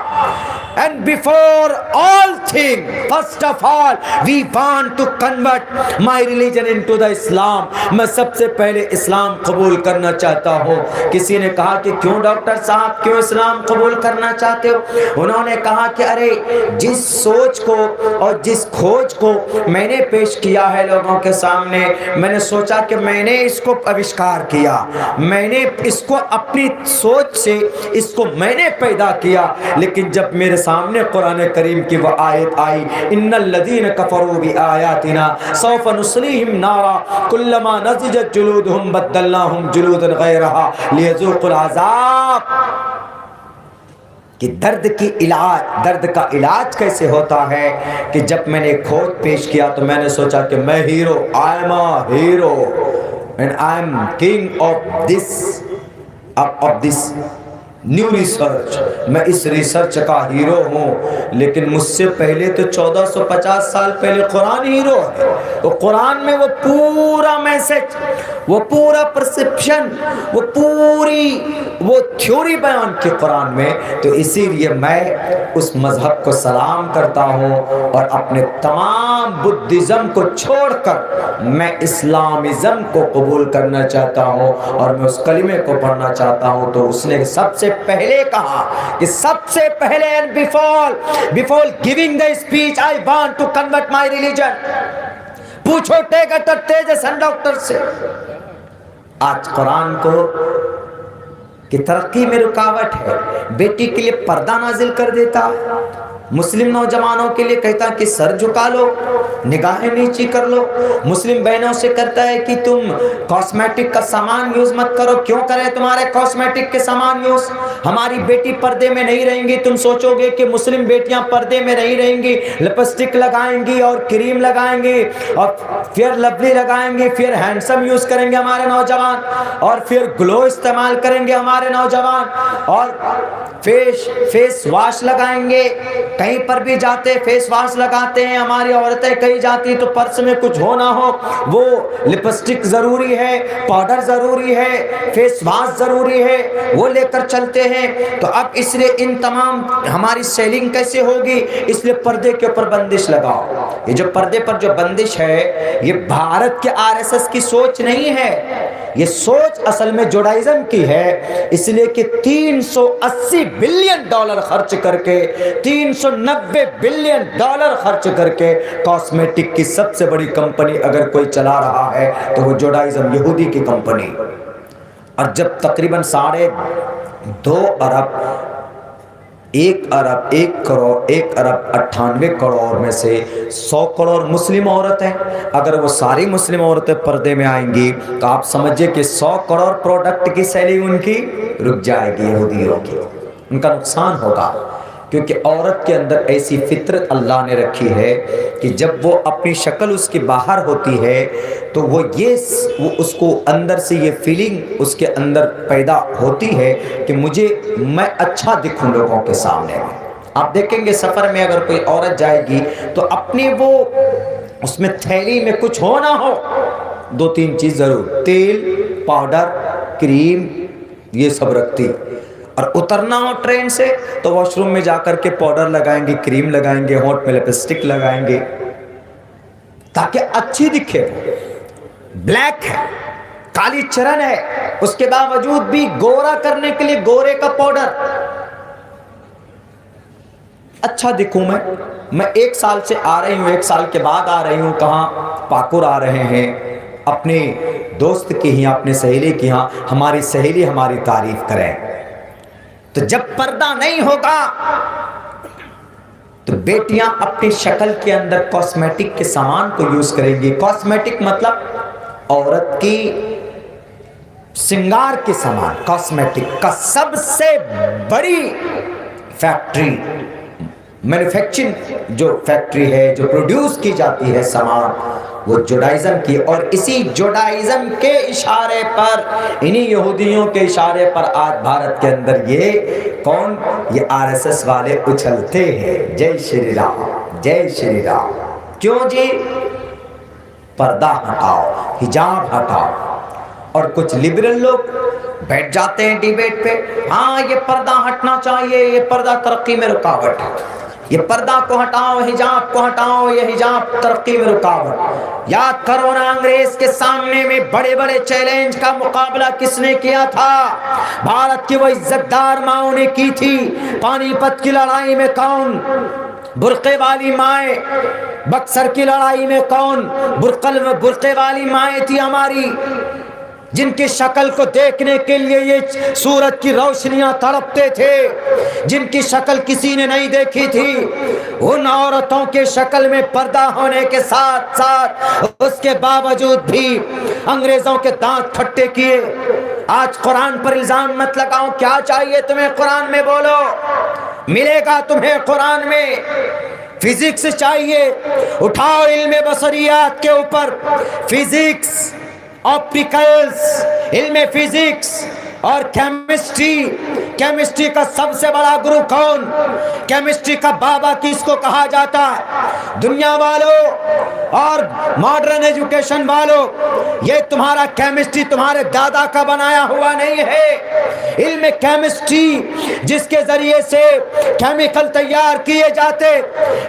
and before all things first of all we want to convert my religion into the Islam۔ میں سب سے پہلے اسلام قبول کرنا چاہتا ہوں۔ کسی نے کہا کہ کیوں ڈاکٹر صاحب کیوں اسلام قبول کرنا چاہتے ہو؟ انہوں نے کہا کہ ارے جس سوچ کو اور جس کھوج کو میں نے پیش کیا ہے لوگوں کے سامنے، میں نے سوچا کہ میں نے اس کو آوشکار کیا، میں نے اس کو اپنی سوچ سے اس کو میں نے پیدا کیا، لیکن جب میرے سامنے قرآن کریم کی وہ آیت آئی، ان الذین کفروا بآیاتنا سوف نصلیہم نارا کلما نضجت جلودہم بدلناہم جلودا غیرہا لیذوقوا العذاب، کہ درد کا علاج کیسے ہوتا ہے، کہ جب میں نے کھوج پیش کیا تو میں نے سوچا کہ میں hero, I am a hero and I am king of this new research, میں اس ریسرچ کا ہیرو ہوں، لیکن مجھ سے پہلے تو 1450 سال پہلے قرآن ہیرو ہے۔ تو قرآن میں وہ پورا میسج، وہ پورا پرسپشن، وہ تھیوری بیان کی قرآن میں، تو اسی لیے میں اس مذہب کو سلام کرتا ہوں اور اپنے تمام بدھزم کو چھوڑ کر میں اسلامزم کو قبول کرنا چاہتا ہوں اور میں اس کلمے کو پڑھنا چاہتا ہوں۔ تو اس نے سب سے پہلے کہا کہ سب سے پہلے and before giving the speech I want to convert my religion۔ پوچھو ٹیجسن ڈاکٹر سے۔ آج قرآن کو کہ ترقی میں رکاوٹ ہے، بیٹی کے لیے پردہ نازل کر دیتا ہے، مسلم نوجوانوں کے لیے کہتا کہ سر جھکا لو، نگاہیں نیچی کر لو، مسلم بہنوں سے کرتا ہے کہ تم کاسمیٹک کا سامان یوز مت کرو، کیوں کرے تمہارے کاسمیٹک کے سامان یوز؟ ہماری بیٹی پردے میں نہیں رہیں گی، تم سوچو گے کہ مسلم بیٹیاں پردے میں نہیں رہیں گی، لپسٹک لگائیں گی اور کریم لگائیں گی اور فیئر لولی لگائیں گی، فیئر ہینڈسم یوز کریں گے ہمارے نوجوان، اور پھر گلو استعمال کریں گے ہمارے نوجوان، اور فیس واش لگائیں گے، کہیں پر بھی جاتے فیس واش لگاتے ہیں، ہماری عورتیں کہیں جاتی تو پرس میں کچھ ہو نہ ہو وہ لپسٹک ضروری ہے، پاؤڈر ضروری ہے، فیس واش ضروری ہے، وہ لے کر چلتے ہیں۔ تو اب اس لیے ان تمام ہماری سیلنگ کیسے ہوگی؟ اس لیے پردے کے اوپر بندش لگاؤ۔ یہ جو پردے پر جو بندش ہے یہ بھارت کے RSS کی سوچ نہیں ہے، یہ سوچ اصل میں جوڈائزم کی ہے، اس لیے کہ $380 بلین خرچ کر کے، $390 بلین خرچ کر کے کاسمیٹک کی سب سے بڑی کمپنی اگر کوئی چلا رہا ہے تو وہ جوڈائزم یہودی کی کمپنی۔ اور جب تقریباً 2.5 ارب 1.98 کروڑ میں سے 100 کروڑ مسلم عورت ہیں، اگر وہ ساری مسلم عورتیں پردے میں آئیں گی تو آپ سمجھئے کہ 100 کروڑ پروڈکٹ کی سیلنگ ان کی رک جائے گی، یہودیوں کی، ان کا نقصان ہوگا۔ کیونکہ عورت کے اندر ایسی فطرت اللہ نے رکھی ہے کہ جب وہ اپنی شکل اس کی باہر ہوتی ہے تو وہ اس کو اندر سے یہ فیلنگ اس کے اندر پیدا ہوتی ہے کہ میں اچھا دکھوں لوگوں کے سامنے میں۔ آپ دیکھیں گے سفر میں اگر کوئی عورت جائے گی تو اپنی وہ اس میں تھیلی میں کچھ ہو نہ ہو 2-3 چیز ضرور، تیل، پاؤڈر، کریم، یہ سب رکھتی، اور اترنا ہو ٹرین سے تو واش روم میں جا کر کے پاؤڈر لگائیں گے، کریم لگائیں گے، ہونٹ میں لپسٹک لگائیں گے تاکہ اچھی دکھے۔ بلیک ہے، کالی چرن ہے، اس کے باوجود بھی گورا کرنے کے لیے گورے کا پاؤڈر، اچھا دکھوں میں 1 سال سے آ رہی ہوں، 1 سال کے بعد آ رہی ہوں، کہاں پاکور آ رہے ہیں اپنے دوست کی ہی، اپنے سہیلی کی ہاں، ہماری سہیلی ہماری تعریف کریں۔ تو جب پردہ نہیں ہوگا تو بیٹیاں اپنی شکل کے اندر کاسمیٹک کے سامان کو یوز کریں گی۔ کاسمیٹک مطلب عورت کی سنگار کے سامان، کاسمیٹک کا سب سے بڑی فیکٹری، مینوفیکچرنگ جو فیکٹری ہے جو پروڈیوس کی جاتی ہے سامان، وہ جوڈائزم کی، اور اسی جوڈائزم کے اشارے پر، انہی یہودیوں کے اشارے پر آج بھارت کے اندر یہ RSS والے اچھلتے ہیں۔ جے شری رام، جے شری رام۔ کیوں جی؟ پردہ ہٹاؤ، حجاب ہٹاؤ۔ اور کچھ لبرل لوگ بیٹھ جاتے ہیں ڈیبیٹ پہ، ہاں یہ پردہ ہٹنا چاہیے، یہ پردہ ترقی میں رکاوٹ ہے، یہ پردہ کو ہٹاؤ، حجاب کو ہٹاؤ، یہ حجاب ترقی میں رکاوٹ۔ یاد کرو نا، انگریز کے سامنے میں بڑے بڑے چیلنج کا مقابلہ کس نے کیا تھا؟ بھارت کی وہ عزت دار ماؤں نے کی تھی۔ پانی پت کی لڑائی میں کون؟ برقعے والی مائیں۔ بکسر کی لڑائی میں کون؟ برقعے والی مائیں تھی ہماری، جن کی شکل کو دیکھنے کے لیے یہ سورج کی روشنیاں تڑپتے تھے، جن کی شکل کسی نے نہیں دیکھی تھی۔ ان عورتوں کے شکل میں پردہ ہونے کے ساتھ ساتھ اس کے باوجود بھی انگریزوں کے دانت کھٹے کیے۔ آج قرآن پر الزام مت لگاؤ، کیا چاہیے تمہیں قرآن میں بولو، ملے گا تمہیں قرآن میں۔ فزکس چاہیے، اٹھاؤ علم بصریات کے اوپر، فزکس، آپٹیکلز، علم فزکس اور کیمسٹری کا سب سے بڑا گرو کون؟ کیمسٹری کا بابا کس کو کہا جاتا ہے؟ دنیا والوں اور ماڈرن ایجوکیشن والوں، یہ تمہارا کیمسٹری تمہارے دادا کا بنایا ہوا نہیں ہے۔ علم کیمسٹری جس کے ذریعے سے کیمیکل تیار کیے جاتے،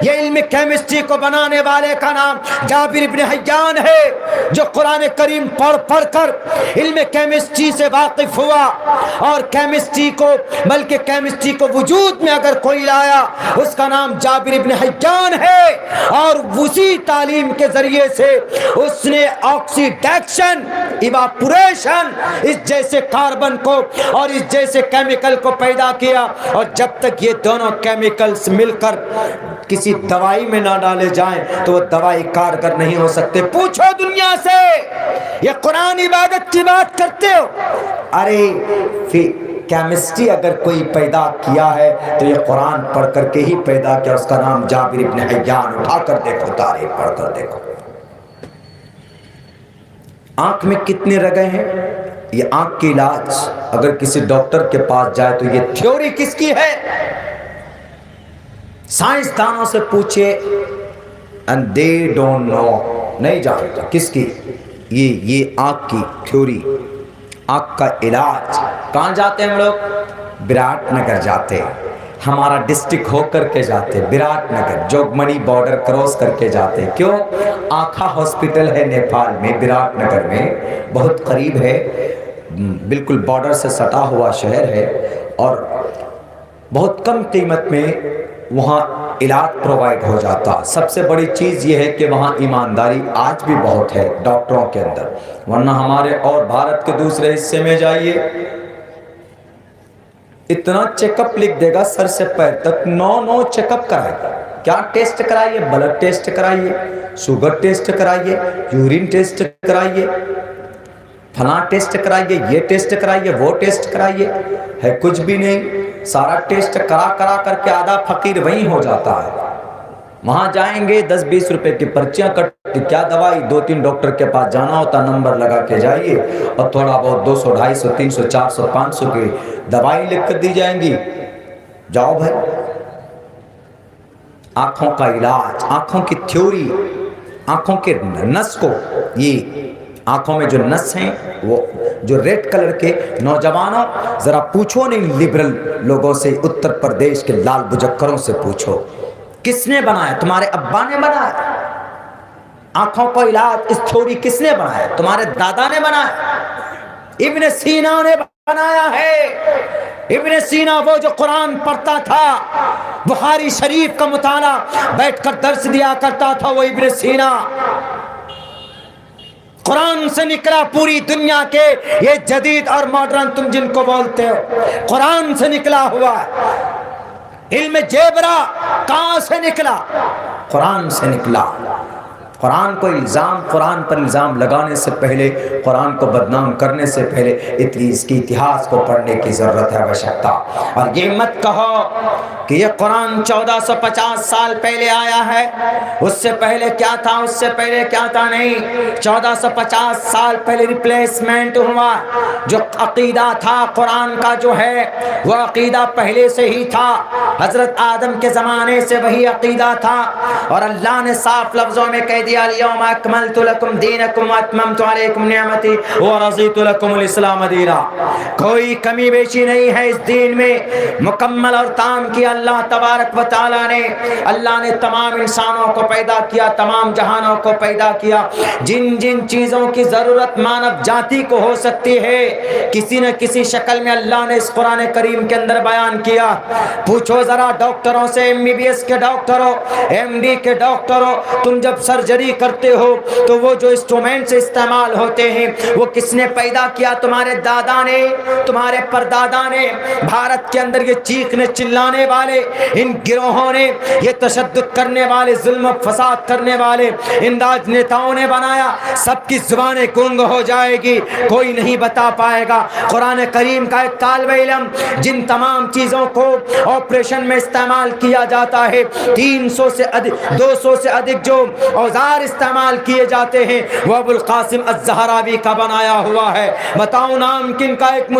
یہ علم کیمسٹری کو بنانے والے کا نام جابر ابن حیان ہے، جو قرآن کریم پڑھ کر علم کیمسٹری سے واقف ہوا، اور کیمسٹری کو، بلکہ کیمسٹری کو وجود میں اگر کوئی لایا اس کا نام جابر ابن حیان ہے، اور اسی تعلیم کے ذریعے سے اس نے آکسیڈیشن، ایواپوریشن، اس جیسے کاربن کو اور اس جیسے کیمیکل کو پیدا کیا۔ اور جب تک یہ دونوں کیمیکلز مل کر کسی دوائی میں نہ ڈالے جائیں تو وہ دوائی کارگر نہیں ہو سکتے۔ پوچھو دنیا سے، یہ قرآن عبادت کی بات کرتے ہو؟ ارے کیمسٹری اگر کوئی پیدا کیا ہے تو یہ قرآن پڑھ کر کے ہی پیدا کیا، اس کا نام جابر ابن حیان۔ اٹھا کر دیکھو، تاریخ پڑھ کر دیکھو۔ آنکھ میں کتنے رگیں ہیں؟ یہ آنکھ کی علاج اگر کسی ڈاکٹر کے پاس جائے تو یہ تھیوری کس کی ہے؟ سائنسدانوں سے پوچھے and they don't know, نہیں جانتے کس کی یہ آنکھ کی تھیوری، آنکھ کا علاج۔ کہاں جاتے ہیں ہم لوگ؟ وراٹ نگر جاتے، ہمارا ڈسٹرکٹ ہو کر کے جاتے، وراٹ نگر جوگمنی بارڈر کراس کر کے جاتے۔ کیوں؟ آنکھا ہاسپٹل ہے نیپال میں، وراٹ نگر میں، بہت قریب ہے، بالکل بارڈر سے سٹا ہوا شہر ہے، اور بہت کم قیمت میں وہاں علاج پرووائڈ ہو جاتا۔ سب سے بڑی چیز یہ ہے کہ وہاں ایمانداری آج بھی بہت ہے ڈاکٹروں کے اندر، ورنہ ہمارے اور بھارت کے دوسرے حصے میں جائیے، اتنا چیک اپ لکھ دے گا سر سے پیر تک، 9 چیک اپ کرائیے، کیا ٹیسٹ کرائیے؟ بلڈ ٹیسٹ کرائیے، شوگر ٹیسٹ کرائیے، یورین ٹیسٹ کرائیے، فلاں ٹیسٹ کرائیے، یہ ٹیسٹ کرائیے، وہ ٹیسٹ کرائیے، ہے کچھ بھی نہیں۔ سارا ٹیسٹ کرا کر کے آدھا فقیر وہیں ہو جاتا ہے۔ وہاں جائیں گے 10-20 روپے کی پرچیاں کٹ، کیا دوائی؟ 2-3 ڈاکٹر کے پاس جانا ہوتا، نمبر لگا کے جائیے، اور تھوڑا بہت 200, 250, 300, 400, 500 کی دوائی لکھ کر دی جائیں گی، جاؤ بھائی۔ آنکھوں کا علاج، آنکھوں کی تھیوری، آنکھوں کے نس کو، یہ آنکھوں میں جو نس ہیں وہ جو ریڈ کلر کے، نوجوانوں ذرا پوچھو نہیں لبرل لوگوں سے، اتر پردیش کے لال بجکروں سے پوچھو، کس نے بنایا؟ تمہارے ابا نے بنایا؟ آنکھوں کو علاج اس تھیوری کس نے بنایا؟ تمہارے دادا نے بنایا؟ ابن سینا نے بنایا ہے۔ ابن سینا وہ جو قرآن پڑھتا تھا، بخاری شریف کا مطالعہ بیٹھ کر درس دیا کرتا تھا، وہ ابن سینا قرآن سے نکلا پوری دنیا کے، یہ جدید اور ماڈرن تم جن کو بولتے ہو، قرآن سے نکلا ہوا ہے۔ علم جیبرا کہاں سے نکلا؟ قرآن سے نکلا۔ قرآن کو قرآن پر الزام لگانے سے پہلے، قرآن کو بدنام کرنے سے پہلے اس کی اتہاس کو پڑھنے کی ضرورت ہے، آوشکتا۔ اور یہ مت کہو کہ یہ قرآن 1450 سال پہلے آیا ہے، اس سے پہلے کیا تھا، اس سے پہلے کیا تھا، نہیں، 1450 سال پہلے ریپلیسمنٹ ہوا۔ جو عقیدہ تھا قرآن کا جو ہے، وہ عقیدہ پہلے سے ہی تھا، حضرت آدم کے زمانے سے وہی عقیدہ تھا، اور اللہ نے صاف لفظوں میں کہہ دیا اليوم اکملت لکم دینکم واتممت علیکم نعمتی ورضیت لکم الاسلام دینا۔ کوئی کمی بیشی نہیں ہے اس دین میں، مکمل اور تام کیا اللہ تبارک و تعالی نے۔ اللہ نے تمام انسانوں کو پیدا کیا، تمام جہانوں کو پیدا کیا، جن جن چیزوں کی ضرورت مانو جاتی کو ہو سکتی ہے، کسی نہ کسی شکل میں اللہ نے اس قرآن کریم کے اندر بیان کیا۔ پوچھو ذرا ڈاکٹروں سے، MBBS کے ڈاکٹروں، MD کے ڈاکٹروں، تم جب سرجری کرتے ہو تو وہ جو انسٹرومنٹس استعمال ہوتے ہیں وہ کس نے پیدا کیا؟ تمہارے دادا نے، تمہارے پردادا نے۔ بھارت کے اندر یہ چیخنے چلانے والے ان گروہوں نے، یہ تشدد کرنے والے، ظلم و فساد کرنے والے ان راج نیتاؤں نے بنایا۔ سب کی زبانیں گنگ ہو جائے گی، کوئی نہیں بتا پائے گا۔ قرآن کریم کا ایک طالب علم جن تمام چیزوں کو آپریشن میں استعمال کیا جاتا ہے، 300 سے 200 سے ادھک جو اوزار استعمال کیے جاتے ہیں، وہ ابو القاسم الزہراوی کا بنایا ہوا ہے۔ بتاؤ نام کن کا؟ ایک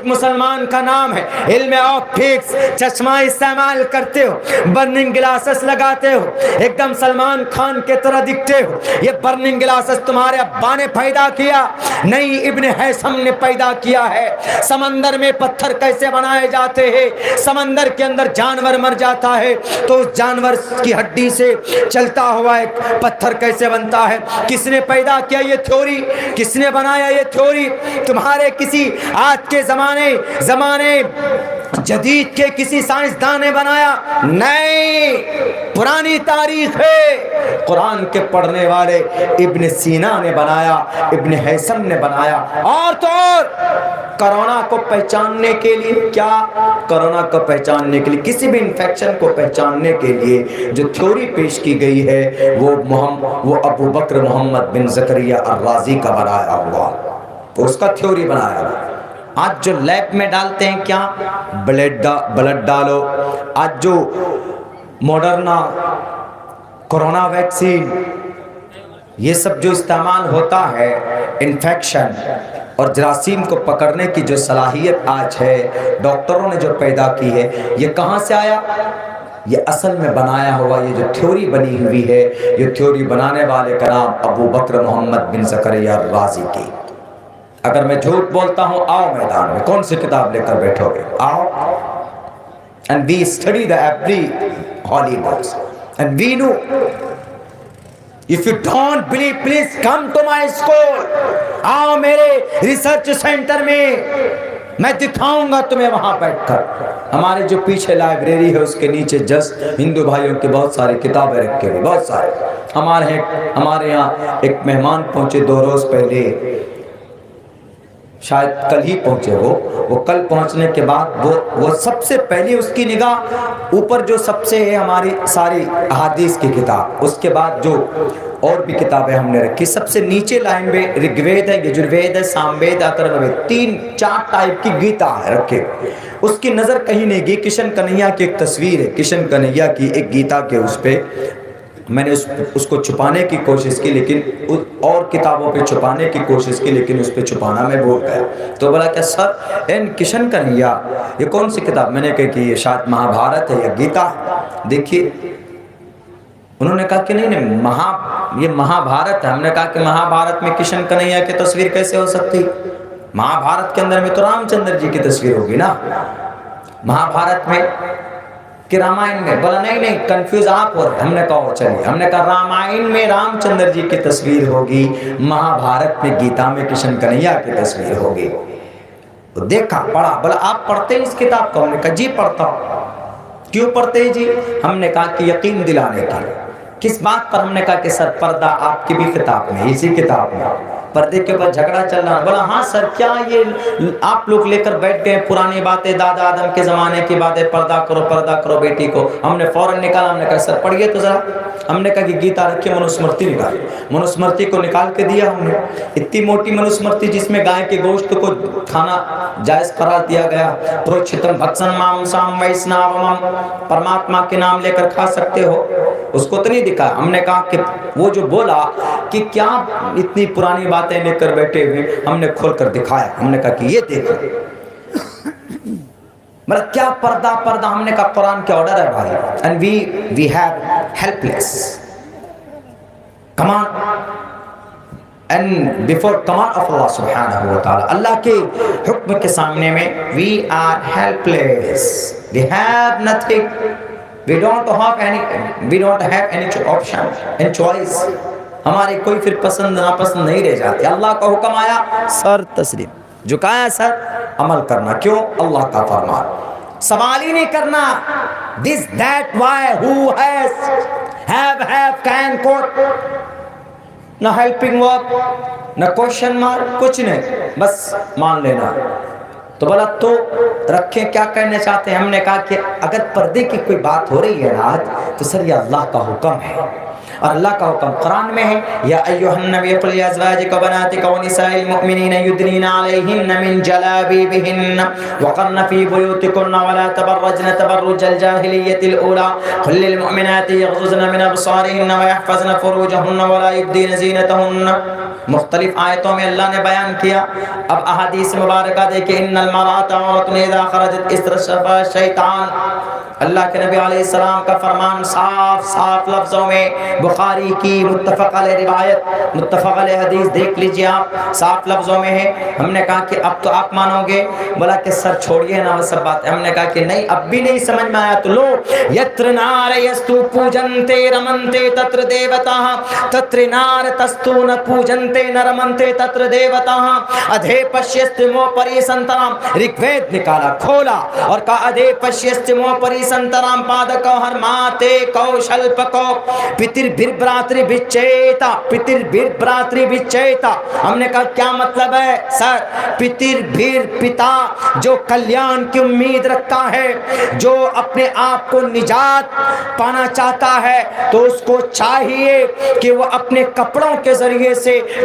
مسلمان کا نام ہے۔ علم آپٹکس، چشمہ استعمال کرتے ہو، برننگ گلاسز لگاتے ہو، ایک دم سلمان خان کے طرح دکھتے ہو۔ یہ برننگ گلاسز تمہارے ابا نے پیدا کیا؟ نہیں، ابن حیثم نے پیدا کیا ہے۔ سمندر میں پتھر کیسے بنائے جاتے ہیں؟ سمندر کے اندر جانور مر جاتا ہے تو اس جانور کی ہڈی سے چلتا ہوا ایک پتھر کیسے بنتا ہے؟ کس نے پیدا کیا یہ تھیوری؟ کس نے بنایا یہ تھیوری؟ تمہارے کسی آج کے زمانے جدید کے کسی سائنسدان نے بنایا؟ نہیں، پرانی تاریخ ہے۔ قرآن کے پڑھنے والے ابن سینا نے بنایا، ابن حیثم نے بنایا۔ اور تو اور کرونا کو پہچاننے کے لیے کیا؟ کرونا کو پہچاننے کے لیے، کسی بھی انفیکشن کو پہچاننے کے لیے جو تھیوری پیش کی گئی ہے وہ ابو بکر محمد بن زکریا الرازی کا بنایا ہوا، اس کا تھیوری بنایا ہوا۔ آج جو لیب میں ڈالتے ہیں کیا؟ بلڈ ڈالو۔ آج جو موڈرنا، کورونا ویکسین، یہ سب جو استعمال ہوتا ہے، انفیکشن اور جراثیم کو پکڑنے کی جو صلاحیت آج ہے ڈاکٹروں نے جو پیدا کی ہے، یہ کہاں سے آیا؟ یہ اصل میں بنایا ہوا یہ جو تھیوری بنی ہوئی ہے، یہ تھیوری بنانے والے کا نام ابو بکر محمد بن زکریا الرازی کی۔ اگر میں جھوٹ بولتا ہوں آؤ میدان میں، کون سی کتاب لے کر بیٹھو گے؟ آؤ۔ And we study the every holy books and we know. If you don't believe, please come to my school. آؤ میرے ریسرچ سینٹر میں، میں دکھاؤں گا تمہیں وہاں بیٹھ کر۔ ہمارے جو پیچھے لائبریری ہے اس کے نیچے جسٹ ہندو بھائیوں کی بہت ساری کتابیں رکھے ہوئے، بہت سارے۔ ہمارے یہاں ایک مہمان پہنچے 2 روز پہلے، شاید کل ہی پہنچے وہ کل پہنچنے کے بعد وہ سب سے پہلے اس کی نگاہ اوپر جو سب سے ہے ہماری ساری احادیث کی کتاب، اس کے بعد جو اور بھی کتابیں ہم نے رکھی، سب سے نیچے لائن میں رگ وید ہے، یجروید ہے، ساموید، اتھروید، 3-4 ٹائپ کی گیتا ہے رکھے۔ اس کی نظر کہیں نہیں گئی، کشن کنہیا کی ایک تصویر ہے، کشن کنہیا کی ایک گیتا کے اس پہ میں نے اس کو چھپانے کی کوشش کی، لیکن اور کتابوں پہ چھپانے کی کوشش کی، لیکن اس پہ چھپانا میں بھول گیا۔ تو بولا کہ سر کشن کنہیا یہ کون سی کتاب؟ میں نے کہا کہ یہ شاید مہا بھارت ہے یا گیتا ہے، دیکھیے۔ انہوں نے کہا کہ نہیں یہ مہا بھارت ہے۔ ہم نے کہا کہ مہا بھارت میں کشن کنہیا کی تصویر کیسے ہو سکتی؟ مہا بھارت کے اندر میں تو رام چندر جی کی تصویر ہوگی نا، مہا بھارت میں کہ رامائن میں؟ بولا نہیں کنفیوز آپ ہو رہے۔ ہم نے کہا چلیے، ہم نے کہا رامائن میں رام چندر جی کی تصویر ہوگی، مہا بھارت میں گیتا میں کشن کنہیا کی تصویر ہوگی۔ تو دیکھا، پڑھا، بولا آپ پڑھتے ہیں اس کتاب کو؟ ہم نے کہا جی پڑھتا ہوں۔ کیوں پڑھتے ہیں جی؟ ہم نے کہا کہ یقین دلانے کے لیے۔ کس بات پر؟ ہم نے کہا کہ سر پردہ آپ کی بھی کتاب میں، اسی کتاب میں پردے کے اوپر جھگڑا چل رہا۔ بولا ہاں سر، کیا یہ آپ لوگ لے کر بیٹھ گئے پرانی باتیں، دادا آدم کے زمانے کی باتیں، پردہ کرو بیٹی کو۔ ہم نے فوراً نکالا، ہم نے کہا سر پڑھیے تو ذرا۔ ہم نے کہا کہ گیتا رکھیے، منوسمرتی نکالی۔ منوسمرتی کو نکال کے دیا ہم نے، اتنی موٹی منوسمرتی جس میں گائے کے گوشت کو کھانا جائز قرار دیا گیا۔ پروچتم بھکسن مامسام ویشناومم، پرماتما کے نام لے کر کھا سکتے ہو، اس کو تو نہیں دکھا۔ ہم نے کہا کہ وہ جو بولا کہ کیا اتنی پرانی باتیں لے کر بیٹھے ہوئے، ہم نے کھول کر دکھایا۔ ہم نے کہا کہ یہ دیکھو، مطلب کیا پردہ۔ ہم نے کہا قرآن کے آرڈر ہے بھائی، and we have helpless command and before command of Allah subhanahu wa ta'ala، اللہ کے حکم کے سامنے میں we are helpless، we have nothing، we don't have any option and choice۔ ہمارے کوئی پھر پسند ناپسند نہیں رہ جاتے۔ اللہ کا حکم آیا، سر تسلیم، جھکایا سر، عمل کرنا۔ کیوں؟ اللہ کا فرمان، سوال ہی نہیں کرنا this that why who has have can could، نہ ہیلپنگ ورک، نہ کوشچن مارک، کچھ نہیں، بس مان لینا۔ تو بولا تو رکھیں، کیا کہنا چاہتے ہیں؟ ہم نے کہا کہ اگر پردے کی کوئی بات ہو رہی ہے آج تو سر یہ اللہ کا حکم ہے، اور اللہ کا حکم قرآن میں ہے، یا ایھا النبی قل لازواجک وبناتک ونساء المؤمنین یدنین علیہن من جلابیبہن وقرن فی بیوتکن ولا تبرجن تبرج الجاہلیۃ الاولی قل للمؤمنات یغضضن من ابصارہن ویحفظن فروجہن ولا یبدین زینتہن۔ مختلف آیتوں میں اللہ نے بیان کیا۔ اب احادیث مبارکہ دیکھیں، ان المرأۃ عورۃ اذا خرجت استشرفها الشیطان، اللہ کے نبی علیہ السلام کا فرمان صاف لفظوں میں، بخاری کی متفق علیہ روایت، متفق علیہ حدیث دیکھ لیجئے آپ، صاف لفظوں میں ہے۔ ہم نے کہا کہ اب تو آپ مانو گے؟ بولا کہ سر چھوڑیے نا وہ سب بات۔ ہم نے کہا کہ نہیں، اب بھی نہیں سمجھ میں آیا تو لو، یتر نار یستو پوجنتے رمنتے تتر دیوتاః، تتر نار تستو ن پوجنتے ن رمنتے تتر دیوتاః، ادھے پشیستمو پریسنترام، رگ وید نکالا، کھولا اور کہا ادھے پشیستمو پریسنترام پادکو ہرماتے کوشلپکو پتر بھر براتری بچیتا، پتر بھر براتری بچیتا۔ ہم نے کہا کیا مطلب ہے سر؟ پتر بھر، پتا جو کلیان کی امید رکھتا ہے، جو اپنے آپ کو نجات پانا چاہتا ہے، تو اس کو چاہیے کہ وہ اپنے کپڑوں کے ذریعے سے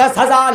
10,000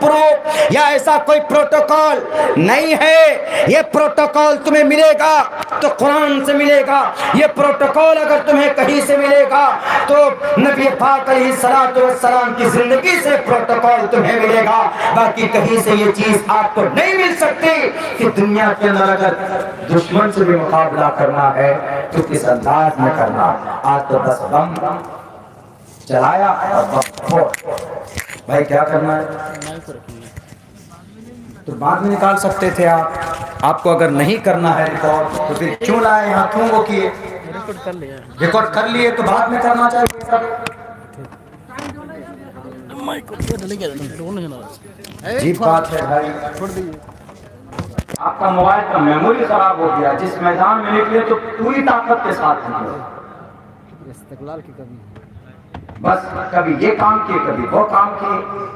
پروف یا ایسا کوئی پروٹوکول نہیں ہے. یہ پروٹوکول تمہیں ملے گا تو قرآن سے ملے گا. یہ پروٹوکول اگر تمہیں کہیں سے ملے گا تو نبی پاک علیہ الصلوۃ والسلام کی زندگی سے پروٹوکول تمہیں ملے گا. باقی کہیں سے یہ چیز آپ کو نہیں مل سکتی کہ دنیا کے اندر اگر دشمن سے بھی مقابلہ کرنا ہے تو کس انداز میں کرنا. آج تو بس بم چلایا اور بھائی کیا کرنا ہے تو بعد میں نکال سکتے تھے. آپ کو اگر نہیں کرنا ہے ریکارڈ تو پھر کیوں لائے یہاں, کیوں وہ کیے؟ ریکارڈ کر لیے تو بعد میں کرنا چاہیے. عجیب بات ہے بھائی. آپ کا موبائل کا میموری خراب ہو گیا. جس میدان میں نکلے تو پوری طاقت کے ساتھ نکلے. استقلال کی کمی بس کبھی یہ کام کیے کبھی وہ کام کیے.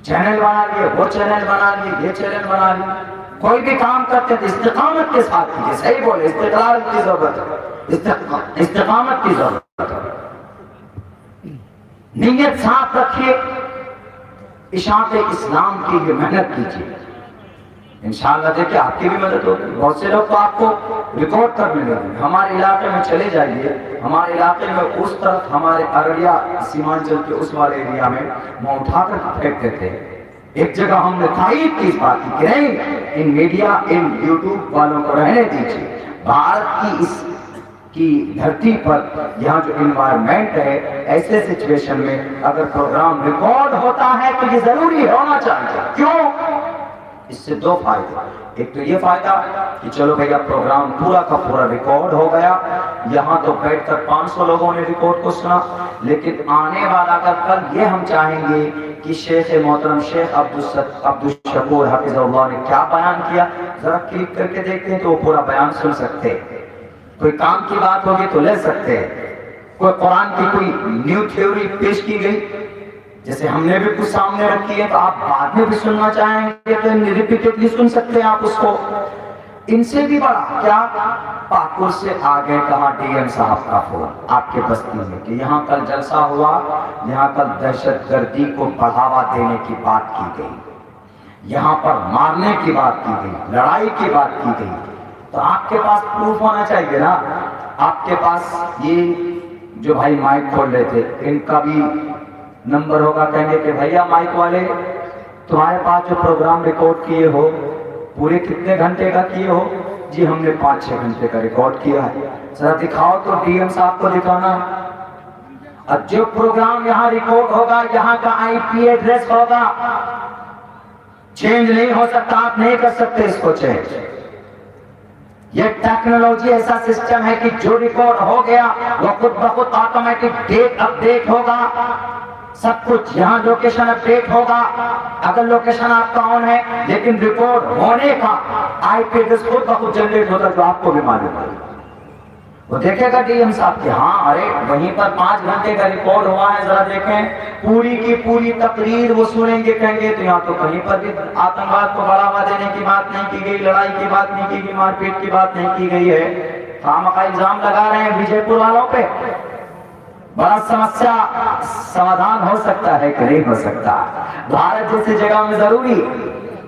چینل بنا لیے, وہ چینل بنا لیے, یہ چینل بنا لیے. کوئی بھی کام کرتے تھے استقامت کے ساتھ کیجیے. صحیح بولے, استقلال کی ضرورت ہے, استقامت کی ضرورت ہے. نیت صاف رکھیے, اشاعت اسلام کی بھی محنت کیجیے. انشاءاللہ دیکھیں آپ کی بھی مدد ہوگی. بہت سے لوگ تو آپ کو ریکارڈ کرنے لگے. ہمارے علاقے میں چلے جائیے, ہمارے علاقے میں اس طرف ہمارے ارڑیا سیمانچل کے اس والے ایریا میں وہ اٹھا کر پھینکتے تھے. ایک جگہ ہم نے تائید کی اس بات کی کہ نہیں, ان میڈیا ان یوٹیوب والوں کو رہنے دیجیے. بھارت کی اس کی دھرتی پر یہاں جو انوائرمنٹ ہے, ایسے سچویشن میں اگر پروگرام ریکارڈ ہوتا ہے تو یہ ضروری ہونا چاہیے. کیوں؟ اس سے دو فائدے. ایک تو یہ فائدہ کہ چلو بھیا پروگرام پورا کا پورا ریکارڈ ہو گیا. یہاں تو بیٹھ کر 500 لوگوں نے ریکارڈ کو سنا, لیکن آنے والا اگر کل یہ ہم چاہیں گے کہ شیخ محترم شیخ عبدالشکور حفظہ اللہ نے کیا بیان کیا, ذرا کلک کر کے دیکھتے ہیں تو وہ پورا بیان سن سکتے. کوئی کام کی بات ہوگی تو لے سکتے. کوئی قرآن کی کوئی نیو تھیوری پیش کی گئی جیسے ہم نے بھی کچھ سامنے رکھی ہے تو آپ بعد میں بھی سننا چاہیں گے تو ریپیٹیڈلی سن سکتے ہیں آپ اس کو. ان سے بھی بڑا کیا, پاکور سے آگے کہاں ڈی ایم صاحب کا فون آپ کے بستی میں کہ یہاں کل جلسہ ہوا, یہاں کل دہشت گردی کو بڑھاوا دینے کی بات کی گئی, یہاں پر مارنے کی بات کی گئی, لڑائی کی بات کی گئی. تو آپ کے پاس پروف ہونا چاہیے نا. آپ کے پاس یہ جو بھائی مائک کھول رہے تھے ان کا بھی نمبر ہوگا, کہیں گے کہ بھیا مائک والے تمہارے پاس جو پروگرام ریکارڈ کیے ہو پورے کتنے گھنٹے کا کیے ہو؟ جی ہم نے 5-6 گھنٹے کا ریکارڈ کیا ہے. ذرا دکھاؤ تو ڈی ایم صاحب کو دکھانا. اب جو پروگرام یہاں ریکارڈ ہوگا یہاں کا IP ایڈریس ہوگا, چینج نہیں ہو سکتا. آپ نہیں کر سکتے اس کو چینج. یہ ٹیکنالوجی ایسا سسٹم ہے کہ جو ریکارڈ ہو گیا وہ خود بخود آٹومیٹک ڈیٹ اپڈیٹ ہوگا. سب کچھ یہاں لوکیشن اپڈیٹ ہوگا. اگر لوکیشن آپ کا آن ہے لیکن ریکارڈ ہونے کا IP ایڈریس خود بخود جنریٹ ہوتا جو آپ کو بھی معلوم ہے. وہ دیکھے گا ڈی ایم صاحب کہ ہاں ارے وہیں پر 5 گھنٹے کا ریکارڈ ہوا ہے, ذرا دیکھیں پوری کی پوری تقریر وہ سنیں گے, کہیں گے تو یہاں تو کہیں پر بھی آتنکواد کو بڑھاوا دینے کی بات نہیں کی گئی, لڑائی کی بات نہیں کی گئی, مار پیٹ کی بات نہیں کی گئی ہے. خامخواہ الزام لگا رہے ہیں وجے پور والوں پہ. بڑا سمسیا سمادھان ہو سکتا ہے کہ نہیں ہو سکتا. بھارت جیسی جگہ میں ضروری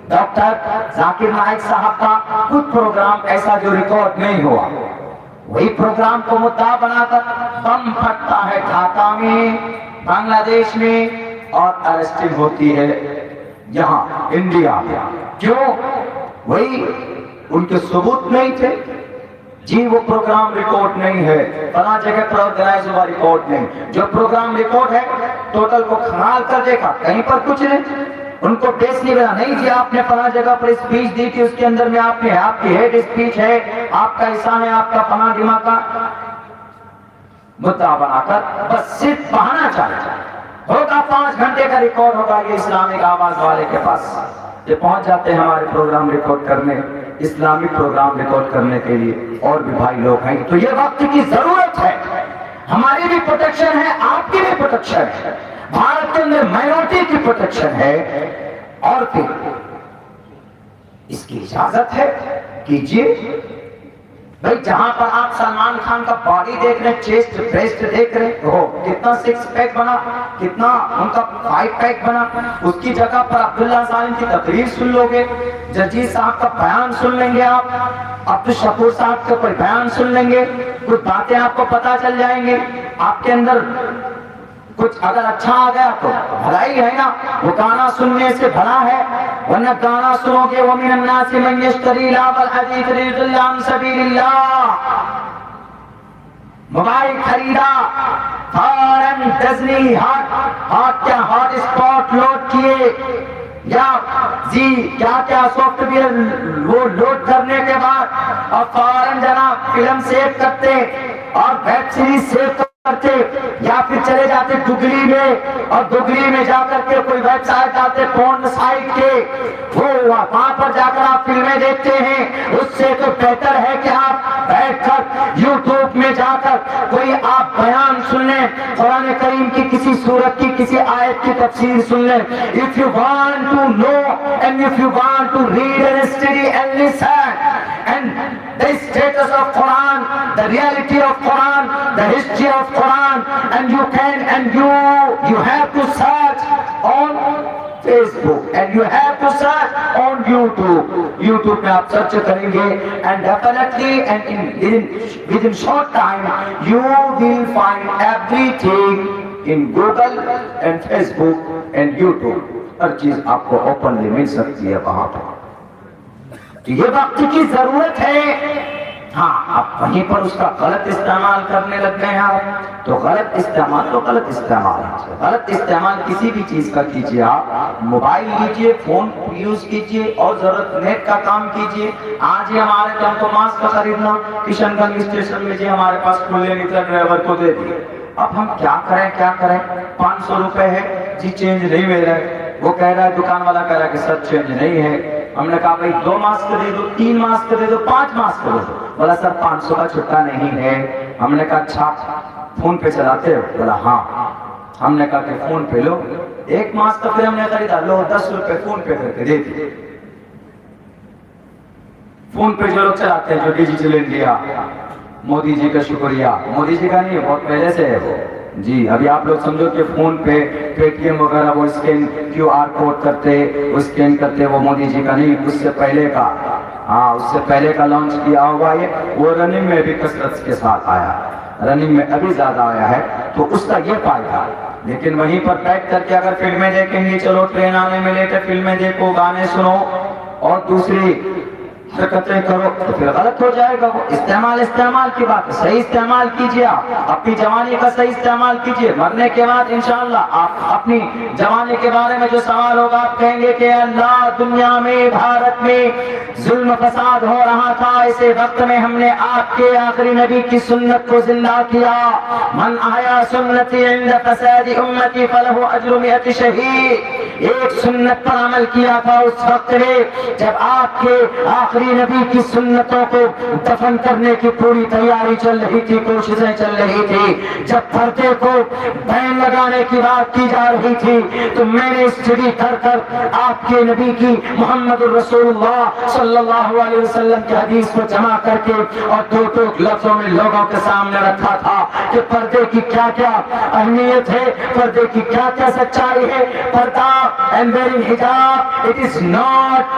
ڈاکٹر ذاکر نائک صاحب کا کچھ پروگرام ایسا جو ریکارڈ نہیں ہوا, وہی پروگرام کو مدعا بنا کر بم پھٹتا ہے ڈھاکہ میں, بنگلہ دیش میں, اور ارسٹنگ ہوتی ہے یہاں انڈیا میں. کیوں؟ وہی ان کے ثبوت نہیں تھے. جی وہ پروگرام ریکارڈ نہیں ہے, فلاں جگہ پر آرگنائز ہوا ریکارڈ نہیں. جو پروگرام ریکارڈ ہے ٹوٹل کو کھنگال کر دیکھا, کہیں پر کچھ نہیں. ان کو ٹیسٹ نہیں ملا, نہیں جی آپ نے فلاں جگہ پر اسپیچ دی تھی, اس کے اندر میں آپ نے آپ کی ہیڈ اسپیچ ہے, آپ کا حصہ ہے, آپ کا فلاں دماغ کا مدعا بنا کر بس صرف بہانا چاہتا ہوگا. 5 گھنٹے کا ریکارڈ ہوگا یہ اسلامک آواز والے کے پاس. یہ پہنچ جاتے ہیں ہمارے پروگرام ریکارڈ کرنے, اسلامی پروگرام ریکارڈ کرنے کے لیے. اور بھی بھائی لوگ ہیں تو یہ وقت کی ضرورت ہے. ہماری بھی پروٹیکشن ہے, آپ کی بھی پروٹیکشن ہے, بھارت کے اندر مائنورٹی کی پروٹیکشن ہے. اور پھر اس کی اجازت ہے کیجیے, بھائی جہاں پر آپ سلمان خان کا باڈی دیکھ رہے ہیں، چیسٹ بریسٹ دیکھ رہے ہیں، ہو کتنا سکس پیک بنا، کتنا ان کا 5 پیک بنا، اس کی جگہ پر عبداللہ سالم کی تقریر سن لو گے، جرجیت صاحب کا بیان سن لیں گے، آپ عبدالشکور صاحب کا کوئی بیان سن لیں گے، کچھ باتیں آپ کو پتا چل جائیں گے، آپ کے اندر کچھ اگر اچھا آ گیا تو بھلائی ہے نا، وہ گانا سننے سے بھلا ہے، ورنہ گانا سنو گے وَمِنَ النَّاسِ مَن يَشْتَرِي لَهْوَ الْحَدِيثِ لِيُضِلَّ عَن سَبِيلِ اللَّهِ، موبائل خریدا فوراً ڈزنی ہاٹ کیا ہاٹ اسپاٹ لوڈ کیے، یا کیا کیا سافٹ ویئر وہ لوڈ کرنے کے بعد اور فوراً جناب فلم سیو کرتے اور ویب سیریز سیو کرتے، یا پھر چلے جاتے گوگلی میں اور گوگلی میں جا کر کے کوئی ویب سائٹ آتے پورن سائٹ کے، وہ وہاں پر جا کر آپ فلمیں دیکھتے ہیں۔ اس سے تو بہتر ہے کہ آپ بیٹھ کر یوٹیوب میں جا کر کوئی آپ بیان سن لیں، قرآن کریم کی کسی سورت کی کسی آیت کی تفسیر سن لیں۔ If you want to know and if you want to read and study and listen and the status of Quran, the reality of Quran, the history of Quran, and you can and you have to search on Facebook and you have to search on YouTube. YouTube میں آپ سرچ کریں گے and definitely and within short time you will find everything in Google and Facebook and YouTube. ہر چیز آپ کو اوپنلی مل سکتی ہے وہاں پر۔ یہ وقت کی ضرورت ہے، ہاں آپ وہیں پر اس کا غلط استعمال کرنے لگ گئے ہیں، تو غلط استعمال ہے۔ غلط استعمال کسی بھی چیز کا کیجیے، آپ موبائل لیجیے، فون یوز کیجیے اور ضرورت نیٹ کا کام کیجیے۔ آج ہی ہمارے تو ہم کو ماسک خریدنا کشن گنج اسٹیشن میں جی ہمارے پاس کھلے نکلے، ڈرائیور کو دے دیے۔ اب ہم کیا کریں 500 روپے ہے جی، چینج نہیں مل رہا ہے، وہ کہہ رہا ہے دکان والا کہہ رہا ہے کہ سر چینج نہیں ہے۔ ہم نے کہا بھائی 2 ماسک دے دو، 3 ماسک دے دو، 5 ماسک دے دو، بولا سر 500 کا چھٹا نہیں ہے۔ ہم نے کہا اچھا فون پہ چلاتے ہو؟ بولا ہاں۔ ہم نے کہا کہ فون پہ لو، 1 ماسک پھر ہم نے خریدا، لو 10 روپے فون پہ کر کے دے دیے۔ فون پہ جو لوگ چلاتے ہیں، جو ڈیجیٹل انڈیا، مودی جی کا شکریہ، مودی جی کا نہیں بہت پہلے سے ہے وہ جی۔ ابھی آپ لوگ سمجھو کہ فون پہ پے ٹی ایم وغیرہ وہ اسکین QR کوڈ کرتے، وہ اسکین کرتے، وہ مودی جی کا نہیں، اس سے پہلے کا، ہاں اس سے پہلے کا لانچ کیا ہوا یہ، وہ رننگ میں بھی کثرت کے ساتھ آیا، رننگ میں ابھی زیادہ آیا ہے، تو اس کا یہ فائدہ۔ لیکن وہیں پر بیٹھ کر کے اگر فلمیں دیکھیں گے، چلو ٹرین آنے میں لیٹ ہے، فلمیں دیکھو، گانے سنو اور دوسری حرکتیں کرو تو پھر غلط ہو جائے گا۔ وہ استعمال کی بات ہے، صحیح استعمال کیجیے، آپ اپنی جوانی کا صحیح استعمال کیجیے، مرنے کے بعد انشاءاللہ آپ اپنی جوانی کے بارے میں جو سوال ہوگا آپ کہیں گے کہ اللہ دنیا میں بھارت میں ظلم فساد ہو رہا تھا، ایسے وقت میں ہم نے آپ کے آخری نبی کی سنت کو زندہ کیا، من آیا سنتی عند فساد امتی فلہ اجر 100 شہید۔ ایک سنت پر عمل کیا تھا اس وقت میں جب آپ کے آخری نبی کی سنتوں کو دفن کرنے کی پوری تیاری چل رہی تھی، کوششیں چل رہی تھی، جب پردے کو بین لگانے کی بات کی جا رہی تھی، تو میں نے اسٹڈی کر کر آپ کے نبی کی محمد الرسول اللہ صلی اللہ علیہ وسلم کی حدیث کو جمع کر کے اور دو لفظوں میں لوگوں کے سامنے رکھا تھا کہ پردے کی کیا کیا اہمیت ہے، پردے کی کیا کیا سچائی ہے۔ پردہ and wearing hijab, it is not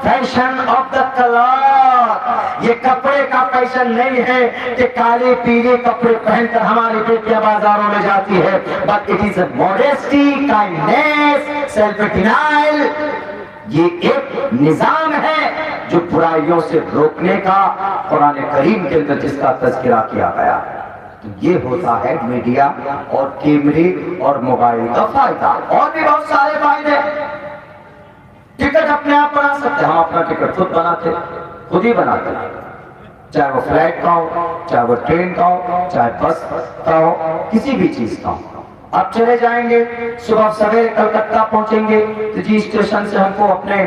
fashion of the color. یہ کپڑے کا فیشن نہیں ہے کہ کالے پیلے کپڑے پہن کر ہماری بیٹیاں بازاروں میں جاتی ہے، but it is a modesty, kindness, self-denial. یہ ایک نظام ہے جو برائیوں سے روکنے کا، قرآن کریم کے اندر جس کا تذکرہ کیا گیا۔ یہ ہوتا ہے میڈیا اور کیمرے اور موبائل کا فائدہ، اور بھی بہت سارے فائدے۔ ٹکٹ اپنے آپ بنا سکتے ہیں، ہم اپنا ٹکٹ خود ہی بناتے ہیں، چاہے وہ فلائٹ کا ہو، چاہے وہ ٹرین کا ہو، چاہے بس کا ہو، کسی بھی چیز کا ہو۔ اب چلے جائیں گے صبح سویرے کلکتہ پہنچیں گے تو جی اسٹیشن سے ہم کو اپنے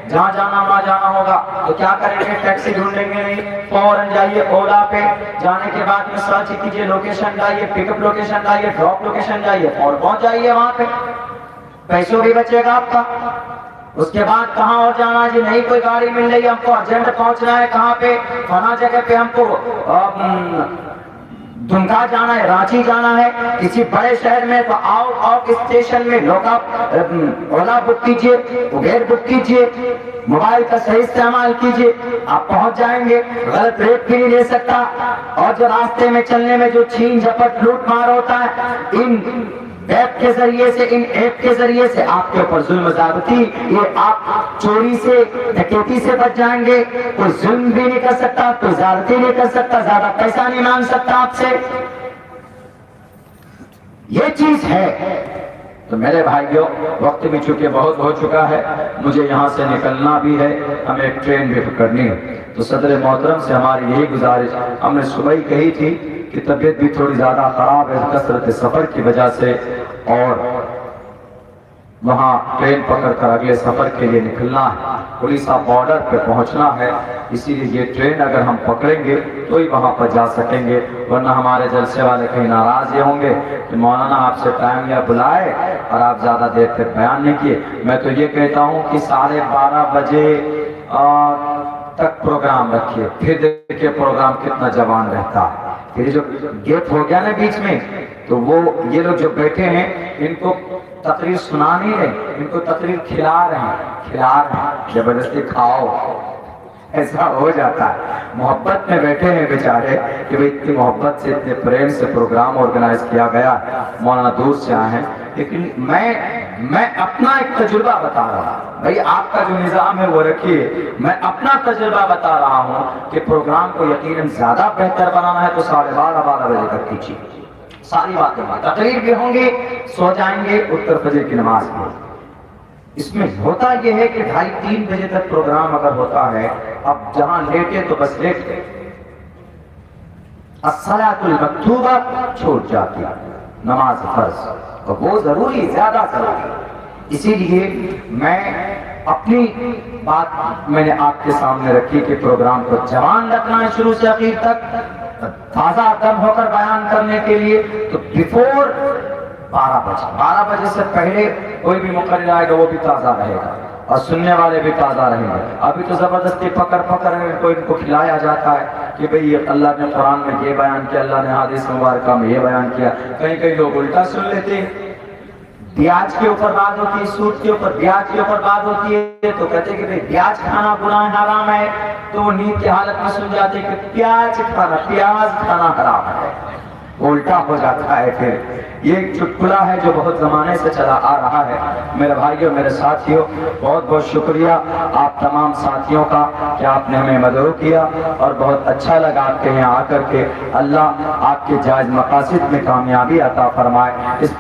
جہاں جانا وہاں جانا ہوگا، تو کیا کریں گے؟ ٹیکسی ڈھونڈیں گے نہیں، فوراً جائیے اولا پہ، جانے کے بعد میں سرچ کیجیے، لوکیشن ڈائیے، پک اپ لوکیشن ڈائیے، ڈراپ لوکیشن ڈائیے اور پہنچ جائیے وہاں پہ، پیسوں بھی بچے گا آپ کا۔ اس کے بعد کہاں اور جانا جی؟ نہیں کوئی گاڑی مل رہی، ہم کو ارجنٹ پہنچنا ہے کہاں پہ؟ فلاں جگہ پہ ہم کو دمکا جانا ہے، رانچی جانا ہے، کسی بڑے شہر میں، تو آؤٹ آف اسٹیشن میں لوگ آپ اولا بک کیجئے، ابیر بک کیجئے، موبائل کا صحیح استعمال کیجئے، آپ پہنچ جائیں گے۔ غلط ریٹ بھی نہیں لے سکتا، اور جو راستے میں چلنے میں جو چھین جھپٹ لوٹ مار ہوتا ہے، ان ایپ کے ذریعے سے، ان ایپ کے ذریعے سے آپ کے اوپر ظلم زیادتی، یہ آپ چوری سے، ڈکیتی سے بچ جائیں گے۔ کوئی ظلم بھی نہیں کر سکتا، کوئی زیادتی نہیں کر سکتا، زیادہ پیسہ نہیں مانگ سکتا آپ سے۔ یہ چیز ہے۔ تو میرے بھائیوں، وقت بھی چونکہ بہت ہو چکا ہے، مجھے یہاں سے نکلنا بھی ہے، ہمیں ایک ٹرین بھی پکڑنی ہے۔ تو صدر محترم سے ہماری یہی گزارش، ہم نے صبح ہی کہی تھی کہ طبیعت بھی تھوڑی زیادہ خراب ہے کثرت سفر کی وجہ سے، اور وہاں ٹرین پکڑ کر اگلے سفر کے لیے نکلنا ہے، پولیسا بارڈر پہ پہنچنا ہے، اسی لیے یہ ٹرین اگر ہم پکڑیں گے تو ہی وہاں پر جا سکیں گے، ورنہ ہمارے جلسے والے کہیں ناراض یہ ہوں گے کہ مولانا آپ سے ٹائم یا بلائے اور آپ زیادہ دیر تک بیان نہیں کیے۔ میں تو یہ کہتا ہوں کہ 12:30 بجے تک پروگرام رکھیے، پھر دیکھیے پروگرام کتنا جوان رہتا ہے۔ پھر جو گیپ ہو گیا نا بیچ میں، تو وہ یہ لوگ جو بیٹھے ہیں ان کو تقریر سنا نہیں رہے، ان کو تقریر کھلا رہے ہیں، زبردستی کھاؤ، ایسا ہو جاتا ہے۔ محبت میں بیٹھے ہیں بیچارے کہ بھئی اتنی محبت سے، اتنے پریم سے پروگرام آرگنائز کیا گیا، مولانا دور سے آئے ہیں، لیکن میں اپنا ایک تجربہ بتا رہا ہوں۔ بھئی آپ کا جو نظام ہے وہ رکھیے، میں اپنا تجربہ بتا رہا ہوں کہ پروگرام کو یقیناً زیادہ بہتر بنانا ہے تو 12:30 بجے تک کیجیے، ساری باتیں، تقریر بھی ہوں گی، سو جائیں گے، اٹھ کر فجر کی نماز پڑھیں۔ اس میں ہوتا یہ ہے کہ 2:30-3 بجے تک پروگرام اگر ہوتا ہے، اب جہاں لیٹے تو بس لیٹ گئے، الصلاۃ المکتوبہ چھوٹ جاتی ہے، نماز فرض، اور وہ ضروری، زیادہ ضروری۔ اسی لیے میں اپنی بات میں نے آپ کے سامنے رکھی کہ پروگرام کو جوان رکھنا ہے شروع سے آخر تک، تازہ دم ہو کر بیان کرنے کے لیے، تو بیفور 12 بجے سے پہلے کوئی بھی مقرر آئے گا وہ بھی تازہ رہے گا، اور سننے والے بھی تازہ رہیں گے۔ ابھی تو زبردستی پکڑ کوئی ان کو کھلایا جاتا ہے کہ بھئی اللہ نے قرآن میں یہ بیان کیا، اللہ نے حدیث مبارکہ میں یہ بیان کیا، کہیں لوگ الٹا سن لیتے ہیں۔ بیاج کے اوپر بات ہوتی ہے، سود کے اوپر، بیاج کے اوپر بات ہوتی ہے، تو کہتے ہیں کہ بھئی بیاج کھانا گناہ حرام ہے، تو وہ نیند کی حالت میں سن جاتے ہیں کہ پیاز کھانا حرام ہے، الٹا ہو جاتا ہے۔ پھر یہ چٹکلا ہے جو بہت زمانے سے چلا آ رہا ہے۔ میرے بھائیوں، میرے ساتھیوں، بہت بہت شکریہ آپ تمام ساتھیوں کا کہ آپ نے ہمیں مدعو کیا، اور بہت اچھا لگا آپ کے یہاں آ کر کے۔ اللہ آپ کے جائز مقاصد میں کامیابی عطا فرمائے۔ اس